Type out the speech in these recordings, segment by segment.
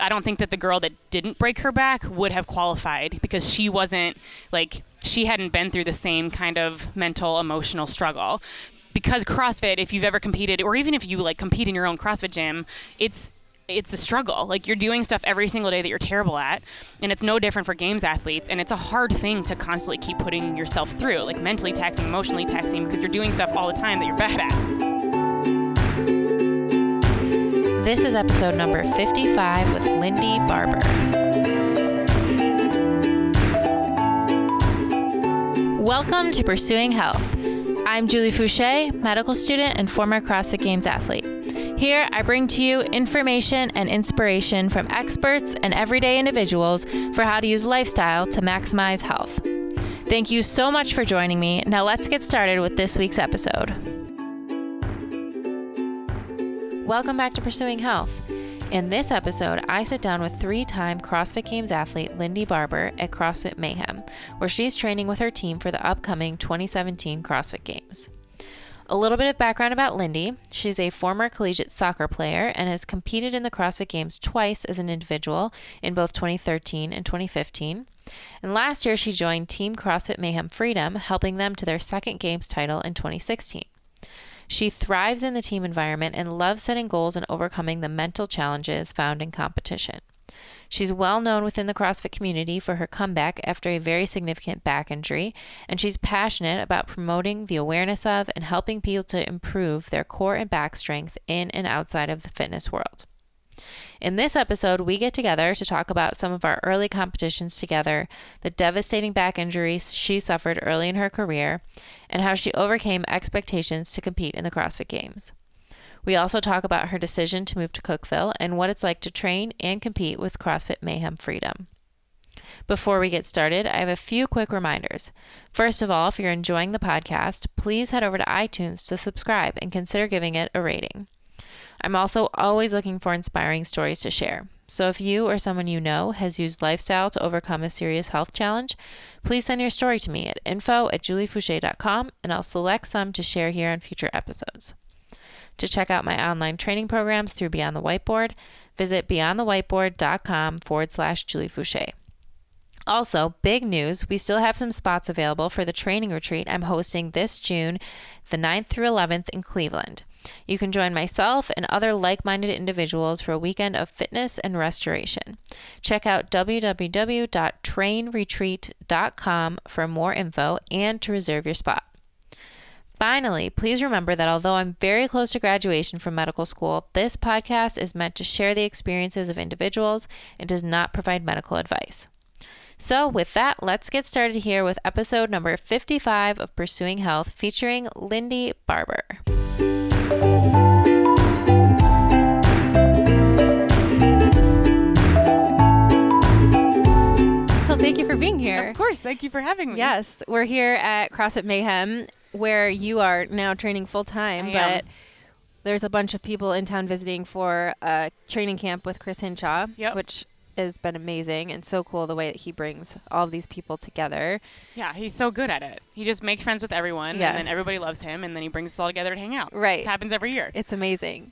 I don't think that the girl that didn't break her back would have qualified because she wasn't she hadn't been through the same kind of mental, emotional struggle. Because CrossFit, if you've ever competed, or even if you compete in your own CrossFit gym, it's a struggle. You're doing stuff every single day that you're terrible at, and it's no different for games athletes, and it's a hard thing to constantly keep putting yourself through, mentally taxing, emotionally taxing, because you're doing stuff all the time that you're bad at. This is episode number 55 with Lindy Barber. Welcome to Pursuing Health. I'm Julie Fouché, medical student and former CrossFit Games athlete. Here, I bring to you information and inspiration from experts and everyday individuals for how to use lifestyle to maximize health. Thank you so much for joining me. Now let's get started with this week's episode. Welcome back to Pursuing Health. In this episode, I sit down with 3-time CrossFit Games athlete Lindy Barber at CrossFit Mayhem, where she's training with her team for the upcoming 2017 CrossFit Games. A little bit of background about Lindy. She's a former collegiate soccer player and has competed in the CrossFit Games twice as an individual in both 2013 and 2015. And last year, she joined Team CrossFit Mayhem Freedom, helping them to their second Games title in 2016. She thrives in the team environment and loves setting goals and overcoming the mental challenges found in competition. She's well known within the CrossFit community for her comeback after a very significant back injury, and she's passionate about promoting the awareness of and helping people to improve their core and back strength in and outside of the fitness world. In this episode, we get together to talk about some of our early competitions together, the devastating back injuries she suffered early in her career, and how she overcame expectations to compete in the CrossFit Games. We also talk about her decision to move to Cookeville and what it's like to train and compete with CrossFit Mayhem Freedom. Before we get started, I have a few quick reminders. First of all, if you're enjoying the podcast, please head over to iTunes to subscribe and consider giving it a rating. I'm also always looking for inspiring stories to share. So if you or someone you know has used lifestyle to overcome a serious health challenge, please send your story to me at info@juliefouché.com and I'll select some to share here on future episodes. To check out my online training programs through Beyond the Whiteboard, visit beyondthewhiteboard.com/Julie Fouché. Also, big news, we still have some spots available for the training retreat I'm hosting this June, the 9th through 11th in Cleveland. You can join myself and other like-minded individuals for a weekend of fitness and restoration. Check out www.trainretreat.com for more info and to reserve your spot. Finally, please remember that although I'm very close to graduation from medical school, this podcast is meant to share the experiences of individuals and does not provide medical advice. So with that, let's get started here with episode number 55 of Pursuing Health featuring Lindy Barber. So thank you for being here. Of course. Thank you for having me. Yes. We're here at CrossFit Mayhem, where you are now training full-time, but there's a bunch of people in town visiting for a training camp with Chris Hinshaw, which has been amazing and so cool the way that he brings all of these people together. Yeah, he's so good at it. He just makes friends with everyone, and then everybody loves him, and then he brings us all together to hang out. Right. It happens every year. It's amazing.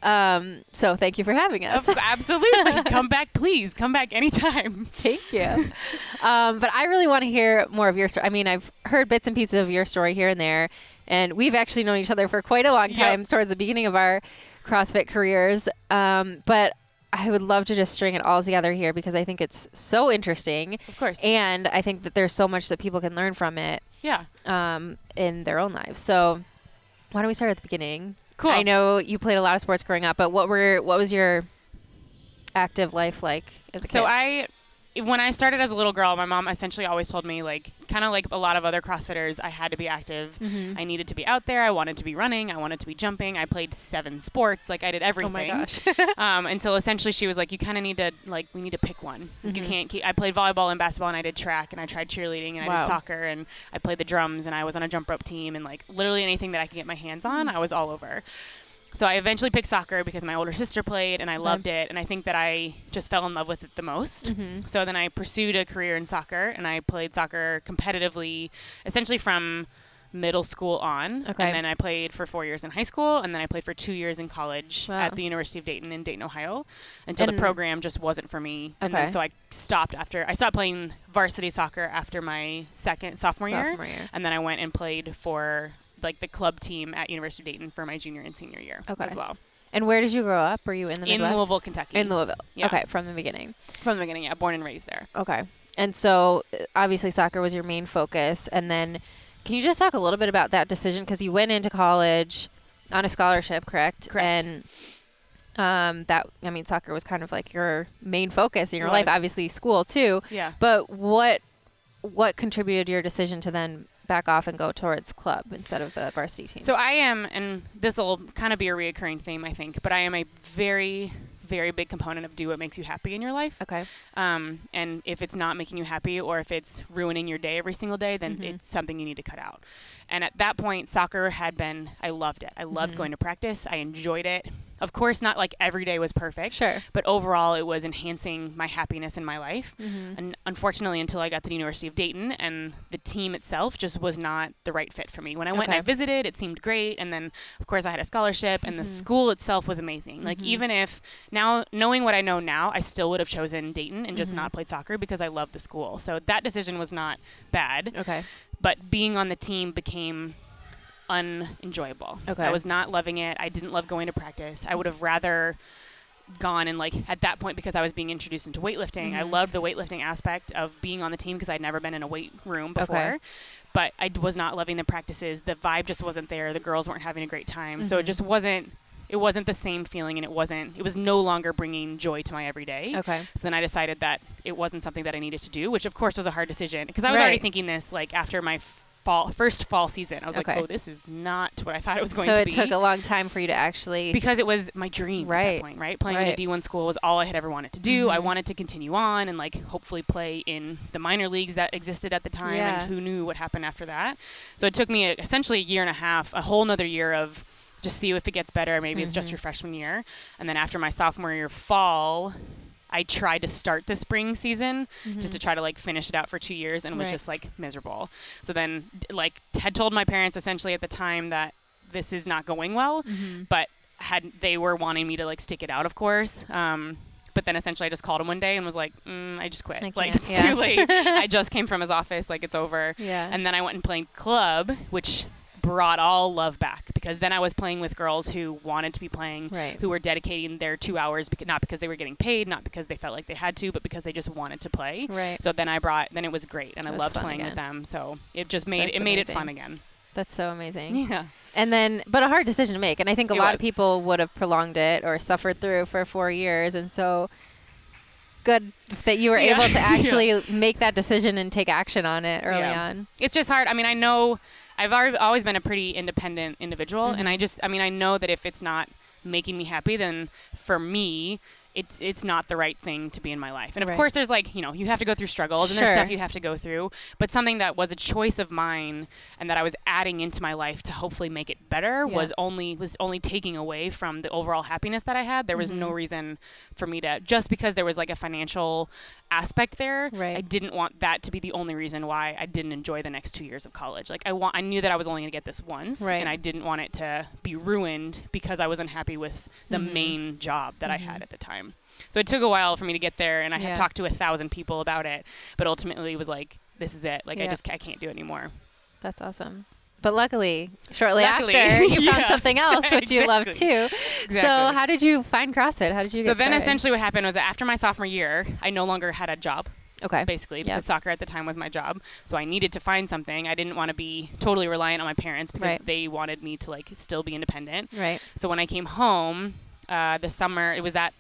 So thank you for having us. Absolutely. Come back, please. Come back anytime. Thank you. But I really want to hear more of your story. I mean, I've heard bits and pieces of your story here and there, and we've actually known each other for quite a long time towards the beginning of our CrossFit careers. But I would love to just string it all together here because I think it's so interesting. Of course. And I think that there's so much that people can learn from it in their own lives. So why don't we start at the beginning? Cool. I know you played a lot of sports growing up, but what was your active life like as a kid? When I started as a little girl, my mom essentially always told me, kind of like a lot of other CrossFitters, I had to be active. Mm-hmm. I needed to be out there. I wanted to be running. I wanted to be jumping. I played 7 sports. I did everything. Oh my gosh. Until essentially she was like, you kind of need to, we need to pick one. Mm-hmm. You can't keep, I played volleyball and basketball, and I did track, and I tried cheerleading, and I did soccer, and I played the drums, and I was on a jump rope team, and literally anything that I could get my hands on, I was all over. So I eventually picked soccer because my older sister played, and I loved it. And I think that I just fell in love with it the most. Mm-hmm. So then I pursued a career in soccer, and I played soccer competitively, essentially from middle school on. Okay. And then I played for 4 years in high school, and then I played for 2 years in college at the University of Dayton in Dayton, Ohio, until the program just wasn't for me. And then, so I stopped playing varsity soccer after my sophomore year. And then I went and played for like the club team at University of Dayton for my junior and senior year as well. And where did you grow up? Were you in the Midwest? In Louisville, Kentucky. In Louisville. Yeah. Okay, from the beginning. From the beginning, yeah. Born and raised there. Okay. And so obviously soccer was your main focus. And then can you just talk a little bit about that decision? Because you went into college on a scholarship, correct? Correct. And soccer was kind of like your main focus in your life. Obviously school too. Yeah. But what contributed to your decision to then back off and go towards club instead of the varsity team? So I am, and this will kind of be a reoccurring theme, I think, but I am a very, very big component of do what makes you happy in your life. Okay. And if it's not making you happy, or if it's ruining your day every single day, then it's something you need to cut out. And at that point, soccer I loved it. I loved going to practice. I enjoyed it. Of course, not like every day was perfect. Sure. But overall, it was enhancing my happiness in my life. And unfortunately, until I got to the University of Dayton, and the team itself just was not the right fit for me. When I went and I visited, it seemed great. And then, of course, I had a scholarship, and the school itself was amazing. Like, even if now, knowing what I know now, I still would have chosen Dayton and just not played soccer because I loved the school. So that decision was not bad. Okay. But being on the team became unenjoyable. Okay. I was not loving it. I didn't love going to practice. I would have rather gone and at that point, because I was being introduced into weightlifting, I loved the weightlifting aspect of being on the team because I'd never been in a weight room before. Okay. But I was not loving the practices. The vibe just wasn't there. The girls weren't having a great time. So it just wasn't the same feeling, and it was no longer bringing joy to my everyday. Okay. So then I decided that it wasn't something that I needed to do, which of course was a hard decision because I was already thinking this after my first fall season. I was like, oh, this is not what I thought it was going to be. So it took a long time for you to actually... Because it was my dream at that point, right? Playing in a D1 school was all I had ever wanted to do. I wanted to continue on and hopefully play in the minor leagues that existed at the time, and who knew what happened after that. So it took me essentially a year and a half, a whole nother year of just see if it gets better. Maybe it's just your freshman year. And then after my sophomore year fall, I tried to start the spring season just to try to finish it out for 2 years, and was just miserable. So then had told my parents essentially at the time that this is not going well, but they were wanting me to stick it out, of course. But then essentially I just called him one day and was like, I just quit. It's too late. I just came from his office. It's over. Yeah. And then I went and played club, which brought all love back, because then I was playing with girls who wanted to be playing, who were dedicating their 2 hours, not because they were getting paid, not because they felt like they had to, but because they just wanted to play. Right. So then it was great, and I loved playing with them. So it just made it fun again. That's so amazing. Yeah. And then, but a hard decision to make. And I think a lot of people would have prolonged it or suffered through for 4 years. And so good that you were able to actually make that decision and take action on it early on. It's just hard. I mean, I know I've always been a pretty independent individual, and I know that if it's not making me happy, then for me, it's not the right thing to be in my life. And of course there's you have to go through struggles, and there's stuff you have to go through, but something that was a choice of mine and that I was adding into my life to hopefully make it better was only taking away from the overall happiness that I had. There was no reason for me to, just because there was a financial aspect there, I didn't want that to be the only reason why I didn't enjoy the next 2 years of college. I knew that I was only going to get this once, and I didn't want it to be ruined because I was unhappy with the main job that I had at the time. So it took a while for me to get there, and I had talked to 1,000 people about it, but ultimately it was this is it. I can't do it anymore. That's awesome. But luckily, shortly after, you found something else, which you love too. Exactly. So how did you find CrossFit? How did you get started? So then essentially what happened was that after my sophomore year, I no longer had a job. Okay. Basically, because soccer at the time was my job. So I needed to find something. I didn't want to be totally reliant on my parents because they wanted me to still be independent. Right. So when I came home, the summer, it was that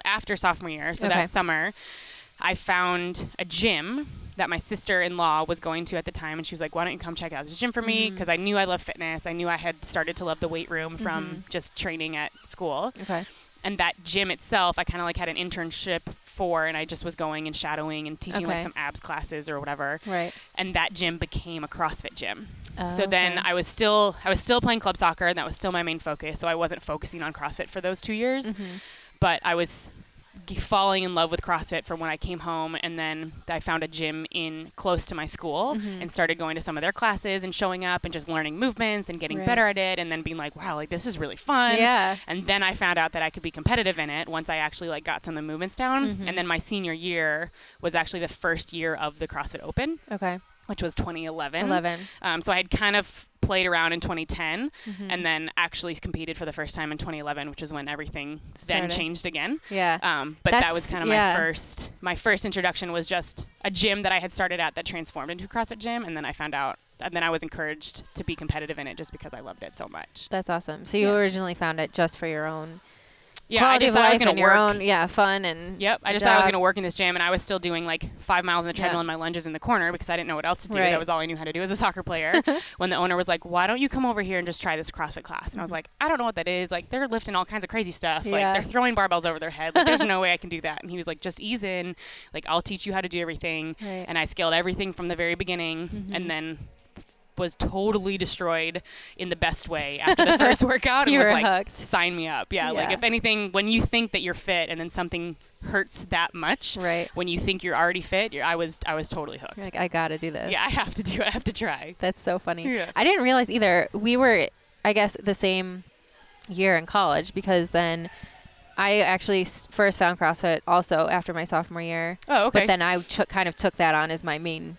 after sophomore year. So that summer, I found a gym that my sister-in-law was going to at the time, and she was like, why don't you come check out this gym for me? Because I knew I loved fitness. I knew I had started to love the weight room from just training at school. Okay. And that gym itself, I kind of had an internship for, and I just was going and shadowing and teaching some abs classes or whatever. Right. And that gym became a CrossFit gym. So then I was still playing club soccer, and that was still my main focus. So I wasn't focusing on CrossFit for those 2 years, but I was falling in love with CrossFit from when I came home, and then I found a gym in close to my school and started going to some of their classes and showing up and just learning movements and getting better at it, and then being like, wow, like this is really fun. Yeah. And then I found out that I could be competitive in it once I actually like got some of the movements down. And then my senior year was actually the first year of the CrossFit Open. Okay. Which was 2011. So I had kind of played around in 2010 and then actually competed for the first time in 2011, which is when everything then changed again. Yeah. But that was kind of my first introduction was just a gym that I had started at that transformed into a CrossFit gym. And then I found out, and then I was encouraged to be competitive in it just because I loved it so much. That's awesome. So you originally found it just for your own I just thought I was going to work. Fun and I just thought I was going to work in this gym, and I was still doing like 5 miles on the treadmill and my lunges in the corner because I didn't know what else to do. That was all I knew how to do as a soccer player. When the owner was like, why don't you come over here and just try this CrossFit class? And I was like, I don't know what that is. Like, they're lifting all kinds of crazy stuff. Like, they're throwing barbells over their head. Like, there's no way I can do that. And he was like, just ease in. Like, I'll teach you how to do everything. And I scaled everything from the very beginning, and then was totally destroyed in the best way after the first workout. And was like, hooked. Sign me up. Like if anything, when you think that you're fit and then something hurts that much, when you think you're already fit, I was totally hooked. You're like, I gotta do this. I have to do it. I have to try. That's so funny. I didn't realize either. We were, I guess, the same year in college, because then I actually first found CrossFit also after my sophomore year. Oh, okay. But then I kind of took that on as my main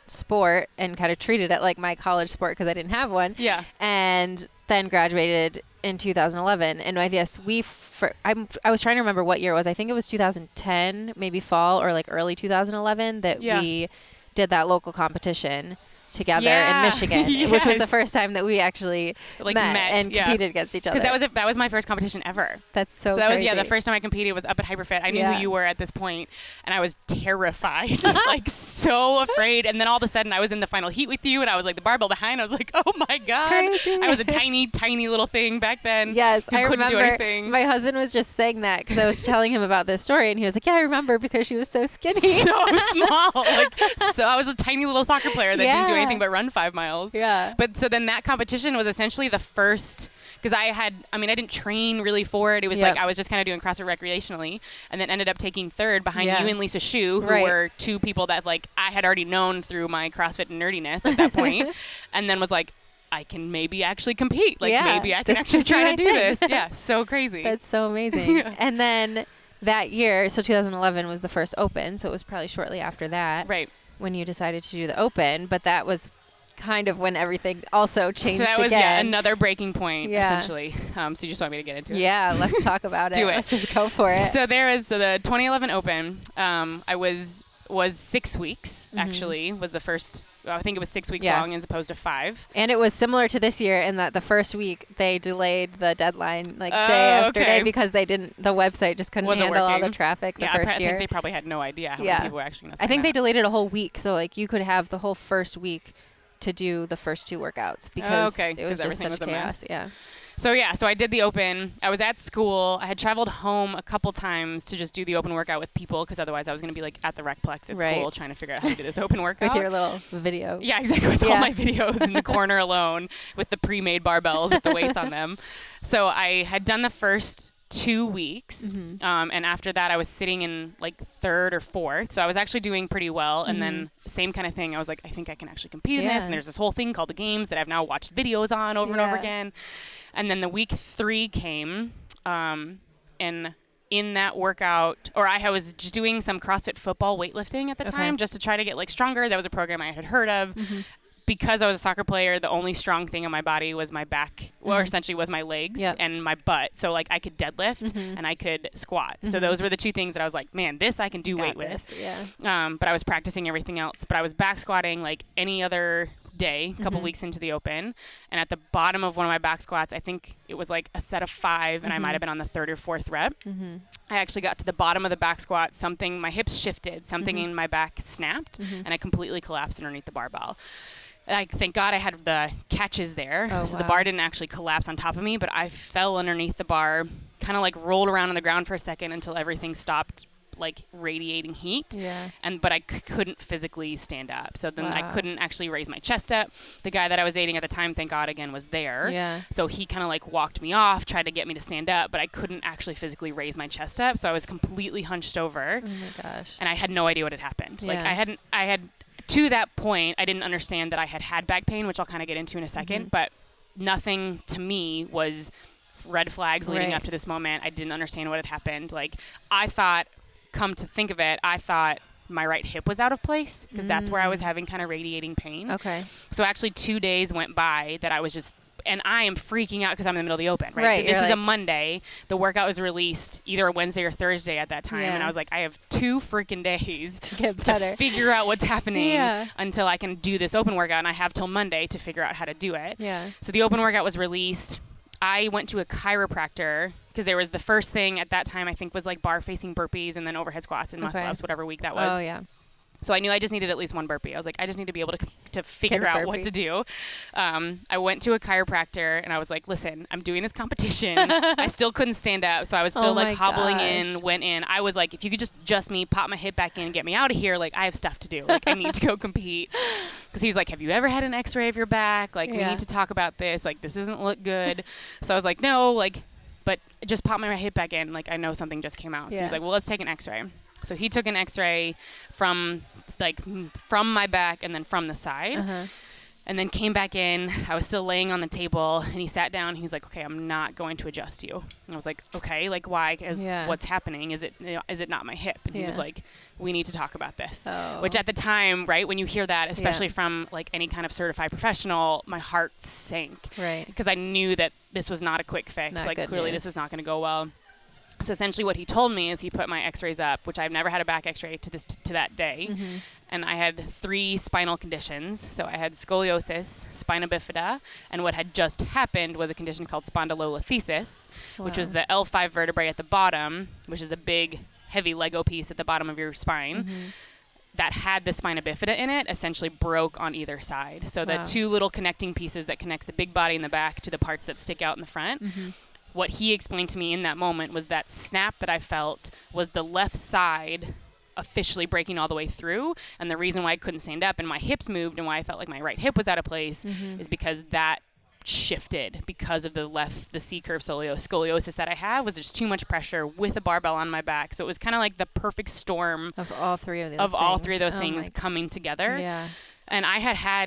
sport and kind of treated it like my college sport because I didn't have one. And then graduated in 2011. And I guess I was trying to remember what year it was. I think it was 2010, maybe fall or like early 2011 that we did that local competition together in Michigan, which was the first time that we actually met and competed against each other. Because that was my first competition ever. That's so that crazy. was the first time I competed was up at Hyperfit. I knew who you were at this point, and I was terrified, like so afraid. And then all of a sudden, I was in the final heat with you, and I was like the barbell behind. I was like, oh my god, crazy. I was a tiny little thing back then. Yes, I couldn't remember. Do anything. My husband was just saying that because I was telling him about this story, and he was like, yeah, I remember because she was so skinny, so small. So I was a tiny little soccer player that didn't do anything but run 5 miles. But so then that competition was essentially the first, because I didn't train really for it. It was like I was just kind of doing CrossFit recreationally, and then ended up taking third behind you and Lisa Shu, who were two people that like I had already known through my CrossFit nerdiness at that point, and then was like, I can maybe actually compete. Like maybe I can actually try to do this. Yeah, so crazy. That's so amazing. And then that year, so 2011 was the first Open, so it was probably shortly after that. When you decided to do the Open, but that was kind of when everything also changed again. So that was another breaking point, essentially. So you just want me to get into it? Yeah, let's talk about it. Do it. Let's just go for it. So the 2011 Open, I was 6 weeks, actually, was the first. I think it was 6 weeks long as opposed to 5. And it was similar to this year in that the first week they delayed the deadline day after day because the website just couldn't handle all the traffic the first year. I think they probably had no idea how many people were actually going to sign I think up. they delayed it a whole week, so like you could have the whole first week to do the first 2 workouts because it was just such chaos. So I did the Open. I was at school. I had traveled home a couple times to just do the Open workout with people because otherwise I was going to be like at the Recplex at school trying to figure out how to do this Open workout. With your little video. Yeah, exactly. With all my videos in the corner alone with the pre-made barbells with the weights on them. So I had done the first 2 weeks. And after that, I was sitting in like 3rd or 4th. So I was actually doing pretty well. And then same kind of thing. I was like, I think I can actually compete in this. And there's this whole thing called the Games that I've now watched videos on over and over again. And then the week 3 came. And in that workout, or I was just doing some CrossFit football weightlifting at the time just to try to get like stronger. That was a program I had heard of. Because I was a soccer player, the only strong thing on my body was my back, or essentially was my legs and my butt. So like I could deadlift and I could squat. So those were the 2 things that I was like, man, this I can do weight with. But I was practicing everything else. But I was back squatting like any other day, a couple weeks into the Open. And at the bottom of one of my back squats, I think it was like a set of 5 and I might have been on the 3rd or 4th rep. I actually got to the bottom of the back squat, my hips shifted, something in my back snapped and I completely collapsed underneath the barbell. Thank God I had the catches there. The bar didn't actually collapse on top of me, but I fell underneath the bar, kind of like rolled around on the ground for a second until everything stopped like radiating heat. Yeah. But I couldn't physically stand up. So then I Wow. couldn't actually raise my chest up. The guy that I was dating at the time, thank God again, was there. Yeah. So he kind of like walked me off, tried to get me to stand up, but I couldn't actually physically raise my chest up. So I was completely hunched over. Oh my gosh. And I had no idea what had happened. Like Yeah. I had to that point, I didn't understand that I had back pain, which I'll kind of get into in a second, but nothing to me was red flags leading up to this moment. I didn't understand what had happened. Like I thought, come to think of it, I thought my right hip was out of place because that's where I was having kind of radiating pain. Okay. So actually 2 days went by that I was just, and I am freaking out because I'm in the middle of the open, right? This is a Monday. The workout was released either Wednesday or Thursday at that time. And I was like, I have 2 freaking days to get better, to figure out what's happening until I can do this open workout. And I have till Monday to figure out how to do it. Yeah. So the open workout was released. I went to a chiropractor because there was the first thing at that time I think was like bar facing burpees and then overhead squats and muscle ups, whatever week that was. Oh, yeah. So I knew I just needed at least one burpee. I was like, I just need to be able to figure out what to do. I went to a chiropractor and I was like, listen, I'm doing this competition. I still couldn't stand up. So I was still like hobbling in, went in. I was like, if you could just adjust me, pop my hip back in and get me out of here. Like I have stuff to do. Like I need to go compete. Because he was like, have you ever had an x-ray of your back? Like we need to talk about this. Like this doesn't look good. So I was like, no, like, but just pop my hip back in. Like I know something just came out. So he was like, well, let's take an x-ray. So he took an x-ray from my back and then from the side and then came back in. I was still laying on the table and he sat down. He was like, okay, I'm not going to adjust you. And I was like, okay, like why? Because what's happening? Is it not my hip? And he was like, we need to talk about this. Which at the time, right, when you hear that, especially from like any kind of certified professional, my heart sank. Right. Because I knew that this was not a quick fix. Not like good clearly news. this was not going to go well. So essentially what he told me is he put my x-rays up, which I've never had a back x-ray to that day. And I had 3 spinal conditions. So I had scoliosis, spina bifida, and what had just happened was a condition called spondylolisthesis, which was the L5 vertebrae at the bottom, which is the big, heavy Lego piece at the bottom of your spine. That had the spina bifida in it essentially broke on either side. So the 2 little connecting pieces that connects the big body in the back to the parts that stick out in the front. What he explained to me in that moment was that snap that I felt was the left side officially breaking all the way through. And the reason why I couldn't stand up and my hips moved and why I felt like my right hip was out of place is because that shifted because of the C-curve scoliosis that I have was just too much pressure with a barbell on my back. So it was kind of like the perfect storm of all 3 of those all 3 of those things coming together. Yeah. And I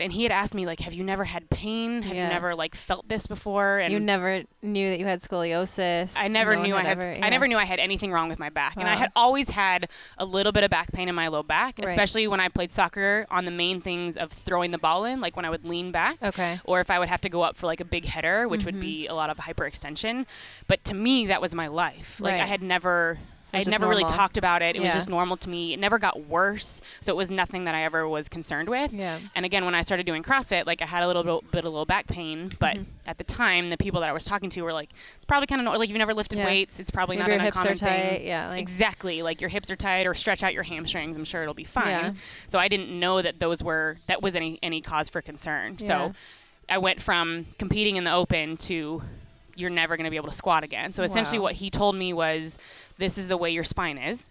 and he had asked me, like, have you never had pain? Have you never, like, felt this before? And you never knew that you had scoliosis. I never knew I had anything wrong with my back. And I had always had a little bit of back pain in my low back, especially when I played soccer on the main things of throwing the ball in, like when I would lean back. Or if I would have to go up for, like, a big header, which would be a lot of hyperextension. But to me, that was my life. Like, I had never really talked about it. It was just normal to me. It never got worse. So it was nothing that I ever was concerned with. Yeah. And again, when I started doing CrossFit, like I had a little bit of low back pain. But at the time, the people that I was talking to were like, it's probably kind of like you've never lifted weights. It's probably maybe not an your hips uncommon are tight. thing. Yeah. Like exactly. Like your hips are tight or stretch out your hamstrings. I'm sure it'll be fine. Yeah. So I didn't know that that was any cause for concern. Yeah. So I went from competing in the open to you're never going to be able to squat again. So essentially what he told me was, this is the way your spine is.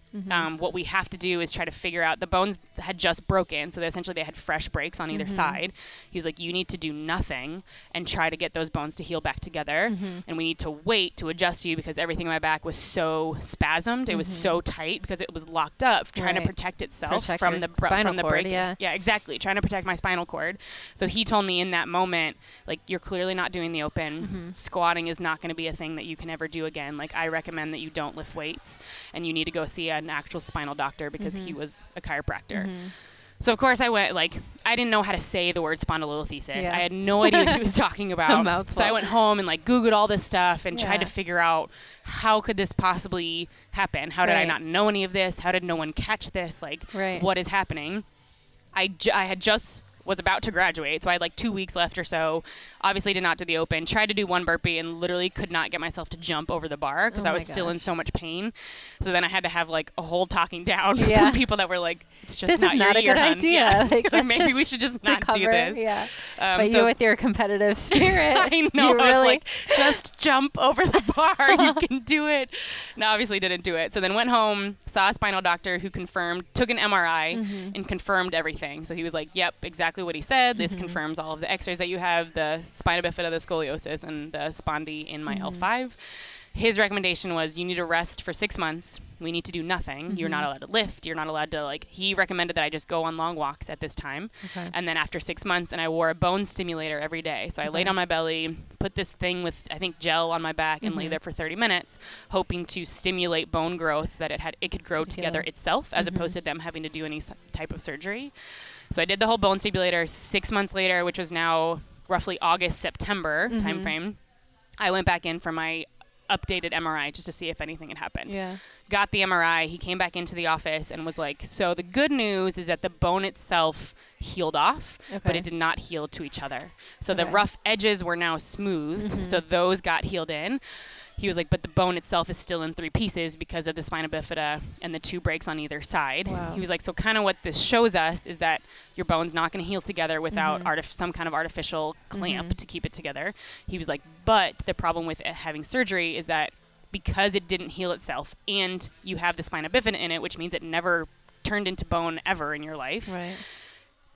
What we have to do is try to figure out, the bones had just broken. So essentially they had fresh breaks on either side. He was like, you need to do nothing and try to get those bones to heal back together. And we need to wait to adjust you because everything in my back was so spasmed. It was so tight because it was locked up, trying to protect itself from the break. Yeah, exactly. Trying to protect my spinal cord. So he told me in that moment, like, you're clearly not doing the open. Squatting is not going to be a thing that you can ever do again. Like, I recommend that you don't lift weights and you need to go see an actual spinal doctor because he was a chiropractor. So of course I went, like, I didn't know how to say the word spondylolisthesis. I had no idea what he was talking about. So I went home and like Googled all this stuff and tried to figure out how could this possibly happen? How did I not know any of this? How did no one catch this? Like, what is happening? I had just was about to graduate. So I had like 2 weeks left or so. Obviously did not do the open. Tried to do one burpee and literally could not get myself to jump over the bar because I was still in so much pain. So then I had to have like a whole talking down from people that were like, it's just this not is your not a year, good hun. idea. Yeah. Like, maybe we should just not do this. Yeah. But you with your competitive spirit. I know. I was like, just jump over the bar. You can do it. No, obviously didn't do it. So then went home, saw a spinal doctor who took an MRI and confirmed everything. So he was like, yep, exactly what he said. This confirms all of the x-rays that you have, the spina bifida, the scoliosis, and the spondy in my L5. His recommendation was you need to rest for 6 months. We need to do nothing. You're not allowed to lift. You're not allowed to he recommended that I just go on long walks at this time. Okay. And then after 6 months, and I wore a bone stimulator every day. So I laid on my belly, put this thing with, I think, gel on my back and lay there for 30 minutes, hoping to stimulate bone growth so that it could grow together itself as opposed to them having to do any type of surgery. So I did the whole bone stimulator. 6 months later, which was now roughly August, September timeframe, I went back in for my updated MRI just to see if anything had happened. Yeah. Got the MRI. He came back into the office and was like, so the good news is that the bone itself healed off, but it did not heal to each other. So the rough edges were now smoothed. So those got healed in. He was like, but the bone itself is still in 3 pieces because of the spina bifida and the 2 breaks on either side. Wow. He was like, so kind of what this shows us is that your bone's not going to heal together without some kind of artificial clamp to keep it together. He was like, but the problem with having surgery is that because it didn't heal itself and you have the spina bifida in it, which means it never turned into bone ever in your life. Right.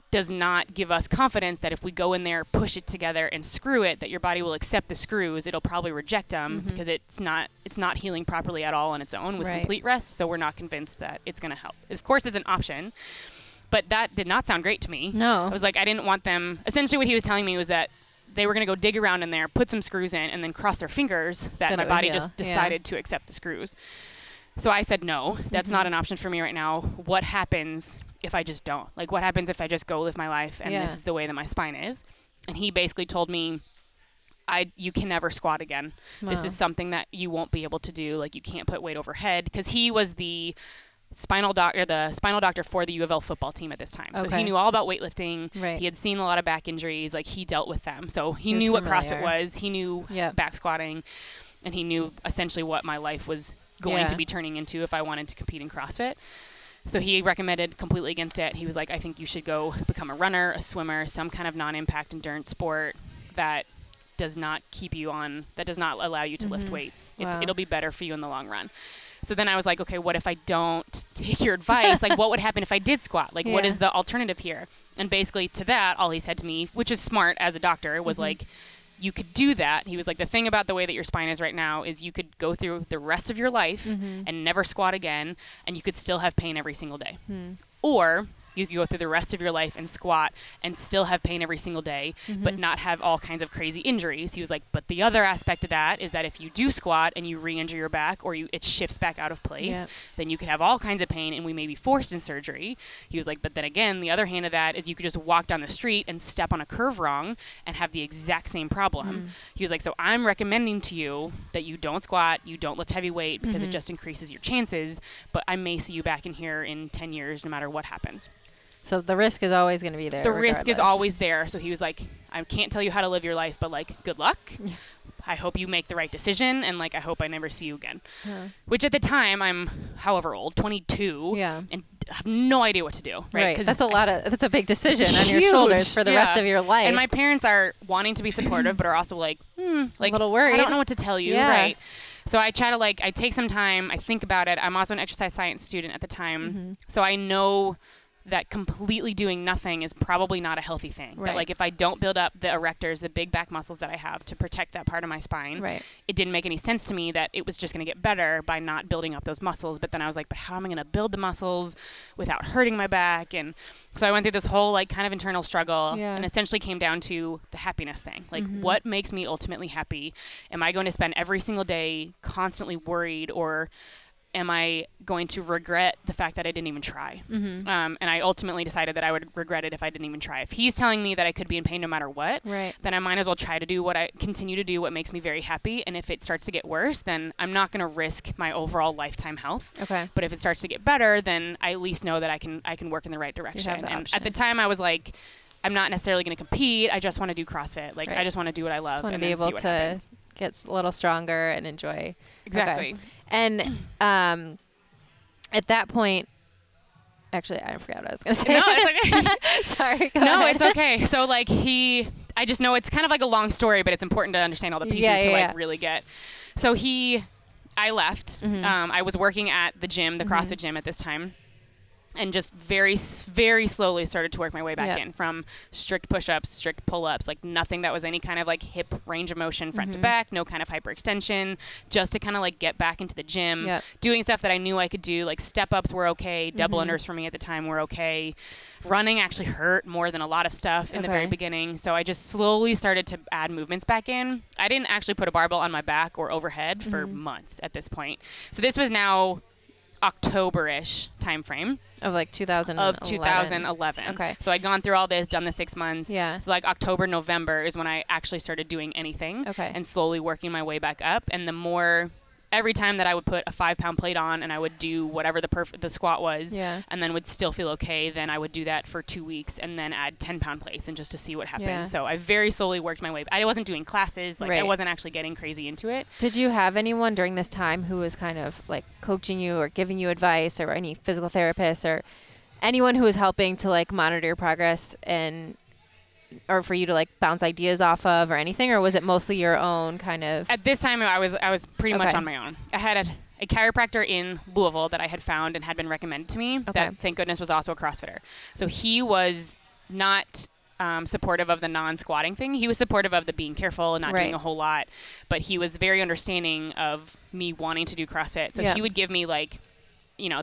Does not give us confidence that if we go in there, push it together and screw it, that your body will accept the screws. It'll probably reject them because it's not healing properly at all on its own with complete rest. So we're not convinced that it's going to help. Of course, it's an option, but that did not sound great to me. No. I was like, I didn't want them. Essentially what he was telling me was that they were going to go dig around in there, put some screws in, and then cross their fingers that my body just decided to accept the screws. So I said, no, that's not an option for me right now. What happens if I just don't? Like, what happens if I just go live my life and this is the way that my spine is? And he basically told me, you can never squat again. Wow. This is something that you won't be able to do. Like, you can't put weight overhead, because he was the spinal doctor for the U of L football team at this time. So he knew all about weightlifting. Right. He had seen a lot of back injuries. Like, he dealt with them. So he knew what CrossFit was. He knew back squatting, and he knew essentially what my life was going to be turning into if I wanted to compete in CrossFit. So he recommended completely against it. He was like, I think you should go become a runner, a swimmer, some kind of non-impact endurance sport that does not allow you to lift weights. It'll be better for you in the long run. So then I was like, okay, what if I don't take your advice? Like, what would happen if I did squat? Like, what is the alternative here? And basically to that, all he said to me, which is smart as a doctor, was like, you could do that. He was like, the thing about the way that your spine is right now is you could go through the rest of your life and never squat again, and you could still have pain every single day. Or you could go through the rest of your life and squat and still have pain every single day, but not have all kinds of crazy injuries. He was like, but the other aspect of that is that if you do squat and you re-injure your back, or it shifts back out of place, then you could have all kinds of pain and we may be forced in surgery. He was like, but then again, the other hand of that is you could just walk down the street and step on a curve wrong and have the exact same problem. He was like, so I'm recommending to you that you don't squat, you don't lift heavy weight, because it just increases your chances, but I may see you back in here in 10 years no matter what happens. So the risk is always going to be there. The risk is always there. So he was like, I can't tell you how to live your life, but like, good luck. Yeah. I hope you make the right decision, and like, I hope I never see you again. Which at the time, I'm however old, 22, and have no idea what to do. Right. That's a big decision on your shoulders for the rest of your life. And my parents are wanting to be supportive, but are also like, a little worried. I don't know what to tell you. Yeah. Right. So I try to I take some time, I think about it. I'm also an exercise science student at the time. So I know that completely doing nothing is probably not a healthy thing. Right. That like, if I don't build up the erectors, the big back muscles that I have to protect that part of my spine, it didn't make any sense to me that it was just going to get better by not building up those muscles. But then I was like, but how am I going to build the muscles without hurting my back? And so I went through this whole like kind of internal struggle, and essentially came down to the happiness thing. Like, what makes me ultimately happy? Am I going to spend every single day constantly worried, or am I going to regret the fact that I didn't even try? And I ultimately decided that I would regret it if I didn't even try. If he's telling me that I could be in pain no matter what, then I might as well try to continue to do what makes me very happy. And if it starts to get worse, then I'm not going to risk my overall lifetime health. But if it starts to get better, then I at least know that I can work in the right direction. And at the time I was like, I'm not necessarily going to compete. I just want to do CrossFit. Like, I just want to do what I love. Just want to and be able see what to happens. get a little stronger and enjoy. Exactly. Okay. And at that point, actually, I forgot what I was going to say. No, it's okay. Sorry. No, ahead. it's okay. So, like, I just know it's kind of like a long story, but it's important to understand all the pieces to really get. So I left. I was working at the gym, the CrossFit gym at this time, and just very, very slowly started to work my way back in from strict push-ups, strict pull-ups, like nothing that was any kind of like hip range of motion front to back, no kind of hyperextension, just to kind of like get back into the gym, doing stuff that I knew I could do. Like step-ups were okay, double unders for me at the time were okay. Running actually hurt more than a lot of stuff in the very beginning. So I just slowly started to add movements back in. I didn't actually put a barbell on my back or overhead for months at this point. So this was now October-ish time frame. Of like 2011. Of 2011. Okay. So I'd gone through all this, done the 6 months. Yeah. So like October, November is when I actually started doing anything. Okay. And slowly working my way back up. And every time that I would put a 5-pound plate on and I would do whatever the squat was, and then would still feel okay, then I would do that for 2 weeks and then add 10-pound plates and just to see what happened. Yeah. So I very slowly worked my way. I wasn't doing classes. Like I wasn't actually getting crazy into it. Did you have anyone during this time who was kind of like coaching you or giving you advice, or any physical therapists or anyone who was helping to like monitor your progress or for you to like bounce ideas off of or anything, or was it mostly your own kind of? At this time, I was pretty much on my own. I had a chiropractor in Louisville that I had found and had been recommended to me. That, thank goodness, was also a CrossFitter. So he was not supportive of the non-squatting thing. He was supportive of the being careful and not doing a whole lot, but he was very understanding of me wanting to do CrossFit. So he would give me like,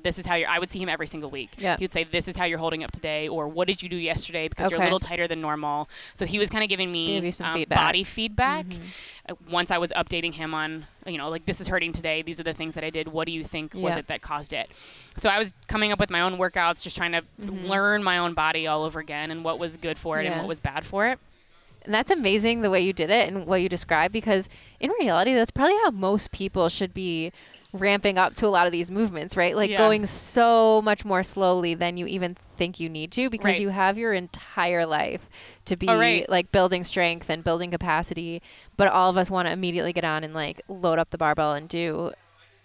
this is how I would see him every single week. Yeah. He would say, this is how you're holding up today, or what did you do yesterday because you're a little tighter than normal. So he was kind of giving me body feedback. Once I was updating him on, like, this is hurting today. These are the things that I did. What do you think was it that caused it? So I was coming up with my own workouts, just trying to learn my own body all over again and what was good for it and what was bad for it. And that's amazing the way you did it and what you described, because in reality, that's probably how most people should be ramping up to a lot of these movements, right? Like going so much more slowly than you even think you need to, because you have your entire life to be like building strength and building capacity, but all of us want to immediately get on and like load up the barbell and do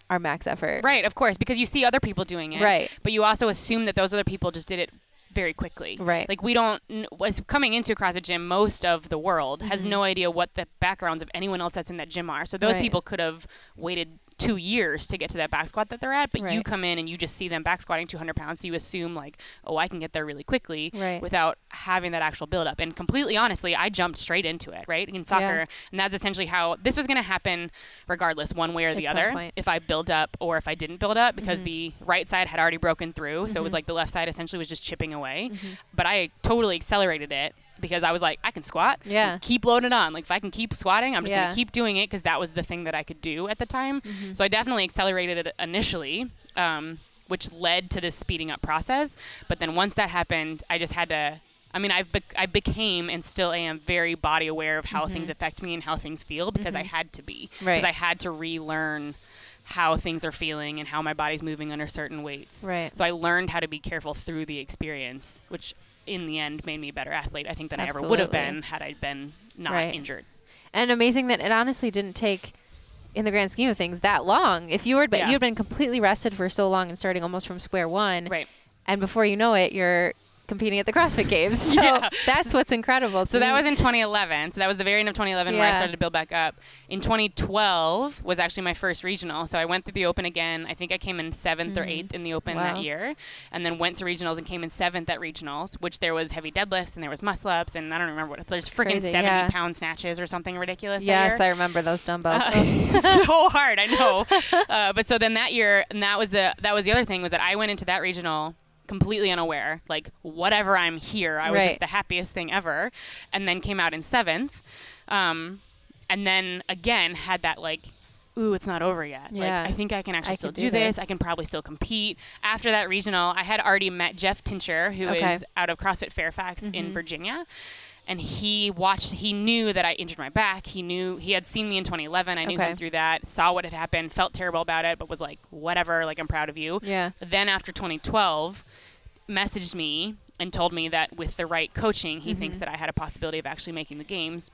our max effort. Right, of course, because you see other people doing it. Right. But you also assume that those other people just did it very quickly. Right. Like was coming into a CrossFit gym, most of the world has no idea what the backgrounds of anyone else that's in that gym are. So those people could have waited 2 years to get to that back squat that they're at, but you come in and you just see them back squatting 200 pounds. So you assume like, oh, I can get there really quickly without having that actual build up. And completely honestly, I jumped straight into it, right? In soccer. And that's essentially how this was going to happen regardless, one way or the other, if I build up or if I didn't build up, because the right side had already broken through. So it was like the left side essentially was just chipping away, but I totally accelerated it. Because I was like, I can squat. Yeah. Keep loading it on. Like, if I can keep squatting, I'm just going to keep doing it, because that was the thing that I could do at the time. So I definitely accelerated it initially, which led to this speeding up process. But then once that happened, I just had to, I became and still am very body aware of how things affect me and how things feel, because I had to be. Because I had to relearn how things are feeling and how my body's moving under certain weights. Right. So I learned how to be careful through the experience, which in the end made me a better athlete, I think, than I ever would have been had I been not injured. And amazing that it honestly didn't take, in the grand scheme of things, that long. If you were, but you had been completely rested for so long and starting almost from square one, and before you know it, you're competing at the CrossFit Games. So that's what's incredible. So that was in 2011. So that was the very end of 2011 where I started to build back up. In 2012 was actually my first regional. So I went through the Open again. I think I came in 7th or 8th in the Open that year, and then went to regionals and came in 7th at regionals, which there was heavy deadlifts and there was muscle ups, and I don't remember what, there's freaking 70-pound snatches or something ridiculous. Yes, I remember those dumbbells. So hard, I know. But so then that year, and that was the other thing, was that I went into that regional completely unaware, like, whatever, I'm here. I was just the happiest thing ever. And then came out in 7th. And then again had that like, ooh, it's not over yet. Like, I think I can actually still do this. I can probably still compete. After that regional, I had already met Jeff Tincher, who is out of CrossFit Fairfax in Virginia. And he knew that I injured my back. He had seen me in 2011. I knew him through that, saw what had happened, felt terrible about it, but was like, whatever, like, I'm proud of you. Yeah. Then after 2012, messaged me and told me that with the right coaching, he thinks that I had a possibility of actually making the games.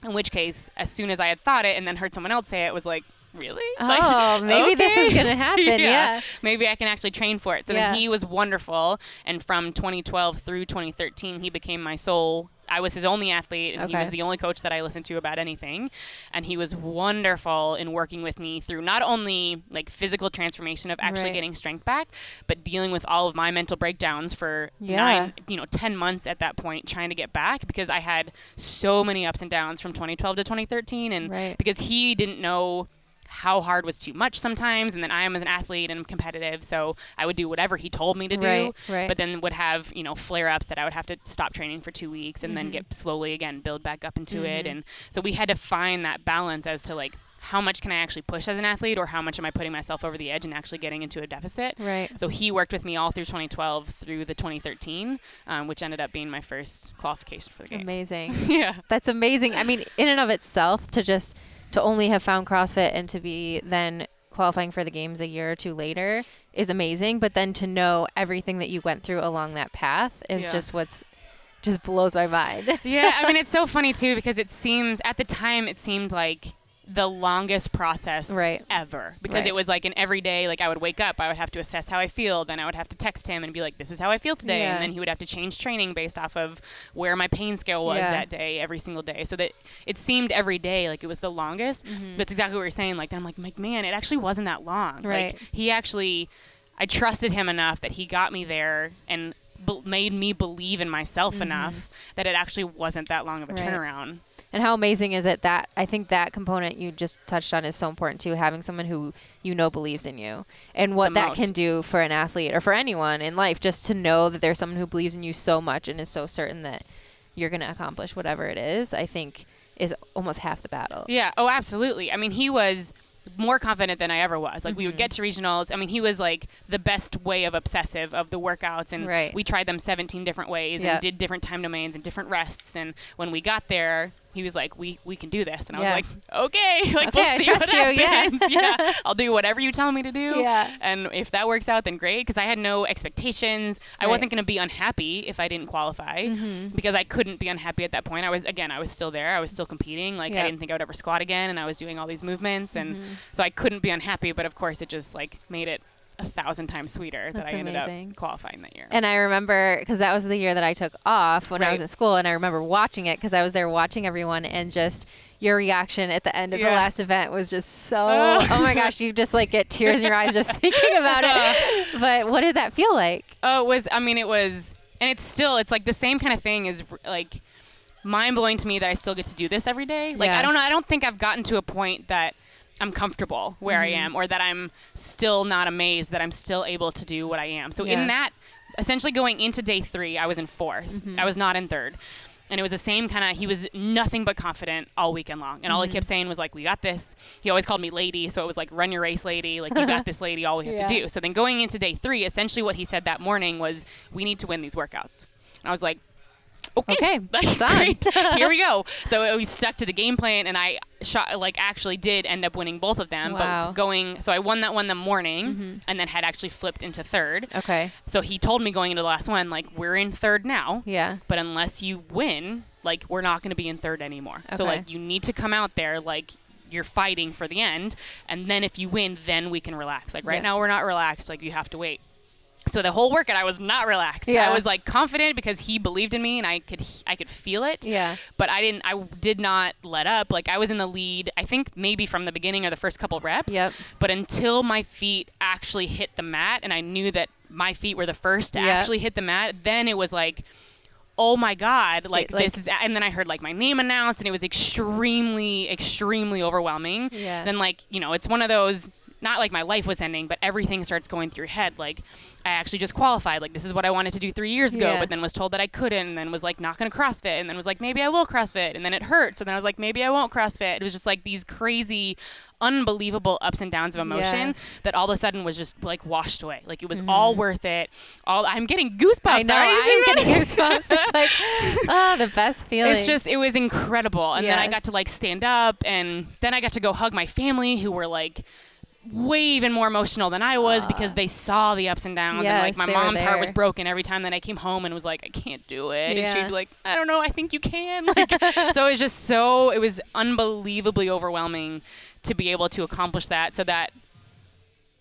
In which case, as soon as I had thought it and then heard someone else say it, was like, really? Oh, maybe this is going to happen. Yeah. Maybe I can actually train for it. So then he was wonderful. And from 2012 through 2013, he became my sole. I was his only athlete, and he was the only coach that I listened to about anything. And he was wonderful in working with me through not only like physical transformation of actually getting strength back, but dealing with all of my mental breakdowns for 10 months at that point, trying to get back, because I had so many ups and downs from 2012 to 2013. And because he didn't know how hard was too much sometimes, and then I am as an athlete and I'm competitive, so I would do whatever he told me to do, but then would have flare-ups that I would have to stop training for 2 weeks and then get slowly again build back up into it. And so we had to find that balance as to like, how much can I actually push as an athlete, or how much am I putting myself over the edge and actually getting into a deficit? So he worked with me all through 2012 through the 2013, which ended up being my first qualification for the games. Amazing. Yeah, that's amazing. I mean, in and of itself, to only have found CrossFit and to be then qualifying for the games a year or two later is amazing. But then to know everything that you went through along that path is just blows my mind. Yeah. I mean, it's so funny too, because at the time it seemed like the longest process ever, because it was like an everyday, like I would wake up, I would have to assess how I feel, then I would have to text him and be like, this is how I feel today, and then he would have to change training based off of where my pain scale was that day, every single day, so that it seemed every day like it was the longest. But it's exactly what you're saying, like then I'm like man, it actually wasn't that long. Like I trusted him enough that he got me there and made me believe in myself enough that it actually wasn't that long of a turnaround. And how amazing is it that I think that component you just touched on is so important too, having someone who believes in you, and what that can do for an athlete or for anyone in life, just to know that there's someone who believes in you so much and is so certain that you're going to accomplish whatever it is, I think is almost half the battle. Yeah. Oh, absolutely. I mean, he was more confident than I ever was. Like we would get to regionals. I mean, he was like the best way of obsessive of the workouts, and we tried them 17 different ways and did different time domains and different rests. And when we got there, he was like, we can do this. And I was like, okay, like we'll see what happens. Yeah. I'll do whatever you tell me to do. Yeah. And if that works out, then great. Because I had no expectations. I wasn't going to be unhappy if I didn't qualify, because I couldn't be unhappy at that point. I was still there. I was still competing. Like I didn't think I would ever squat again. And I was doing all these movements. And so I couldn't be unhappy. But of course it just like made it 1,000 times sweeter that I ended up qualifying that year. And I remember, because that was the year that I took off when I was in school, and I remember watching it because I was there watching everyone, and just your reaction at the end of the last event was just so, oh my gosh, you just like get tears in your eyes just thinking about it. But what did that feel like? Oh, it was, and it's like the same kind of thing is like mind-blowing to me that I still get to do this every day. Like, I don't know, I don't think I've gotten to a point that I'm comfortable where I am, or that I'm still not amazed that I'm still able to do what I am. So in that, essentially going into day 3, I was in 4th. I was not in 3rd. And it was the same kind of, he was nothing but confident all weekend long. And all he kept saying was like, we got this. He always called me lady. So it was like, run your race, lady. Like, you got this, lady, all we have to do. So then going into day 3, essentially what he said that morning was, we need to win these workouts. And I was like, okay, it's on. Great. Here we go. So we stuck to the game plan, and I actually did end up winning both of them. Wow. But so I won that one the morning, and then had actually flipped into 3rd. Okay. So he told me going into the last one, like, we're in 3rd now. Yeah. But unless you win, like, we're not going to be in 3rd anymore. Okay. So like, you need to come out there like you're fighting for the end, and then if you win, then we can relax. Like right now, we're not relaxed. Like, you have to wait. So the whole workout, I was not relaxed. I was like confident because he believed in me, and I could feel it. Yeah. But I did not let up. Like, I was in the lead, I think maybe from the beginning or the first couple reps. Yep. But until my feet actually hit the mat, and I knew that my feet were the first to actually hit the mat, then it was like, oh my God, like this is, and then I heard like my name announced, and it was extremely, extremely overwhelming. Yeah. Then like, it's one of those, not like my life was ending, but everything starts going through your head. Like, I actually just qualified. Like, this is what I wanted to do 3 years ago, but then was told that I couldn't, and then was like not going to CrossFit, and then was like, maybe I will CrossFit, and then it hurt. So then I was like, maybe I won't CrossFit. It was just like these crazy, unbelievable ups and downs of emotion that all of a sudden was just like washed away. Like, it was all worth it. I'm getting goosebumps. I know, I'm getting goosebumps. It's like, the best feeling. It was incredible. And then I got to like stand up, and then I got to go hug my family, who were like way even more emotional than I was because they saw the ups and downs. Yes, and like my they were mom's heart was there. broken every time that I came home and was like, I can't do it. Yeah. And she'd be like, I don't know, I think you can. Like, so it was unbelievably overwhelming to be able to accomplish that, so that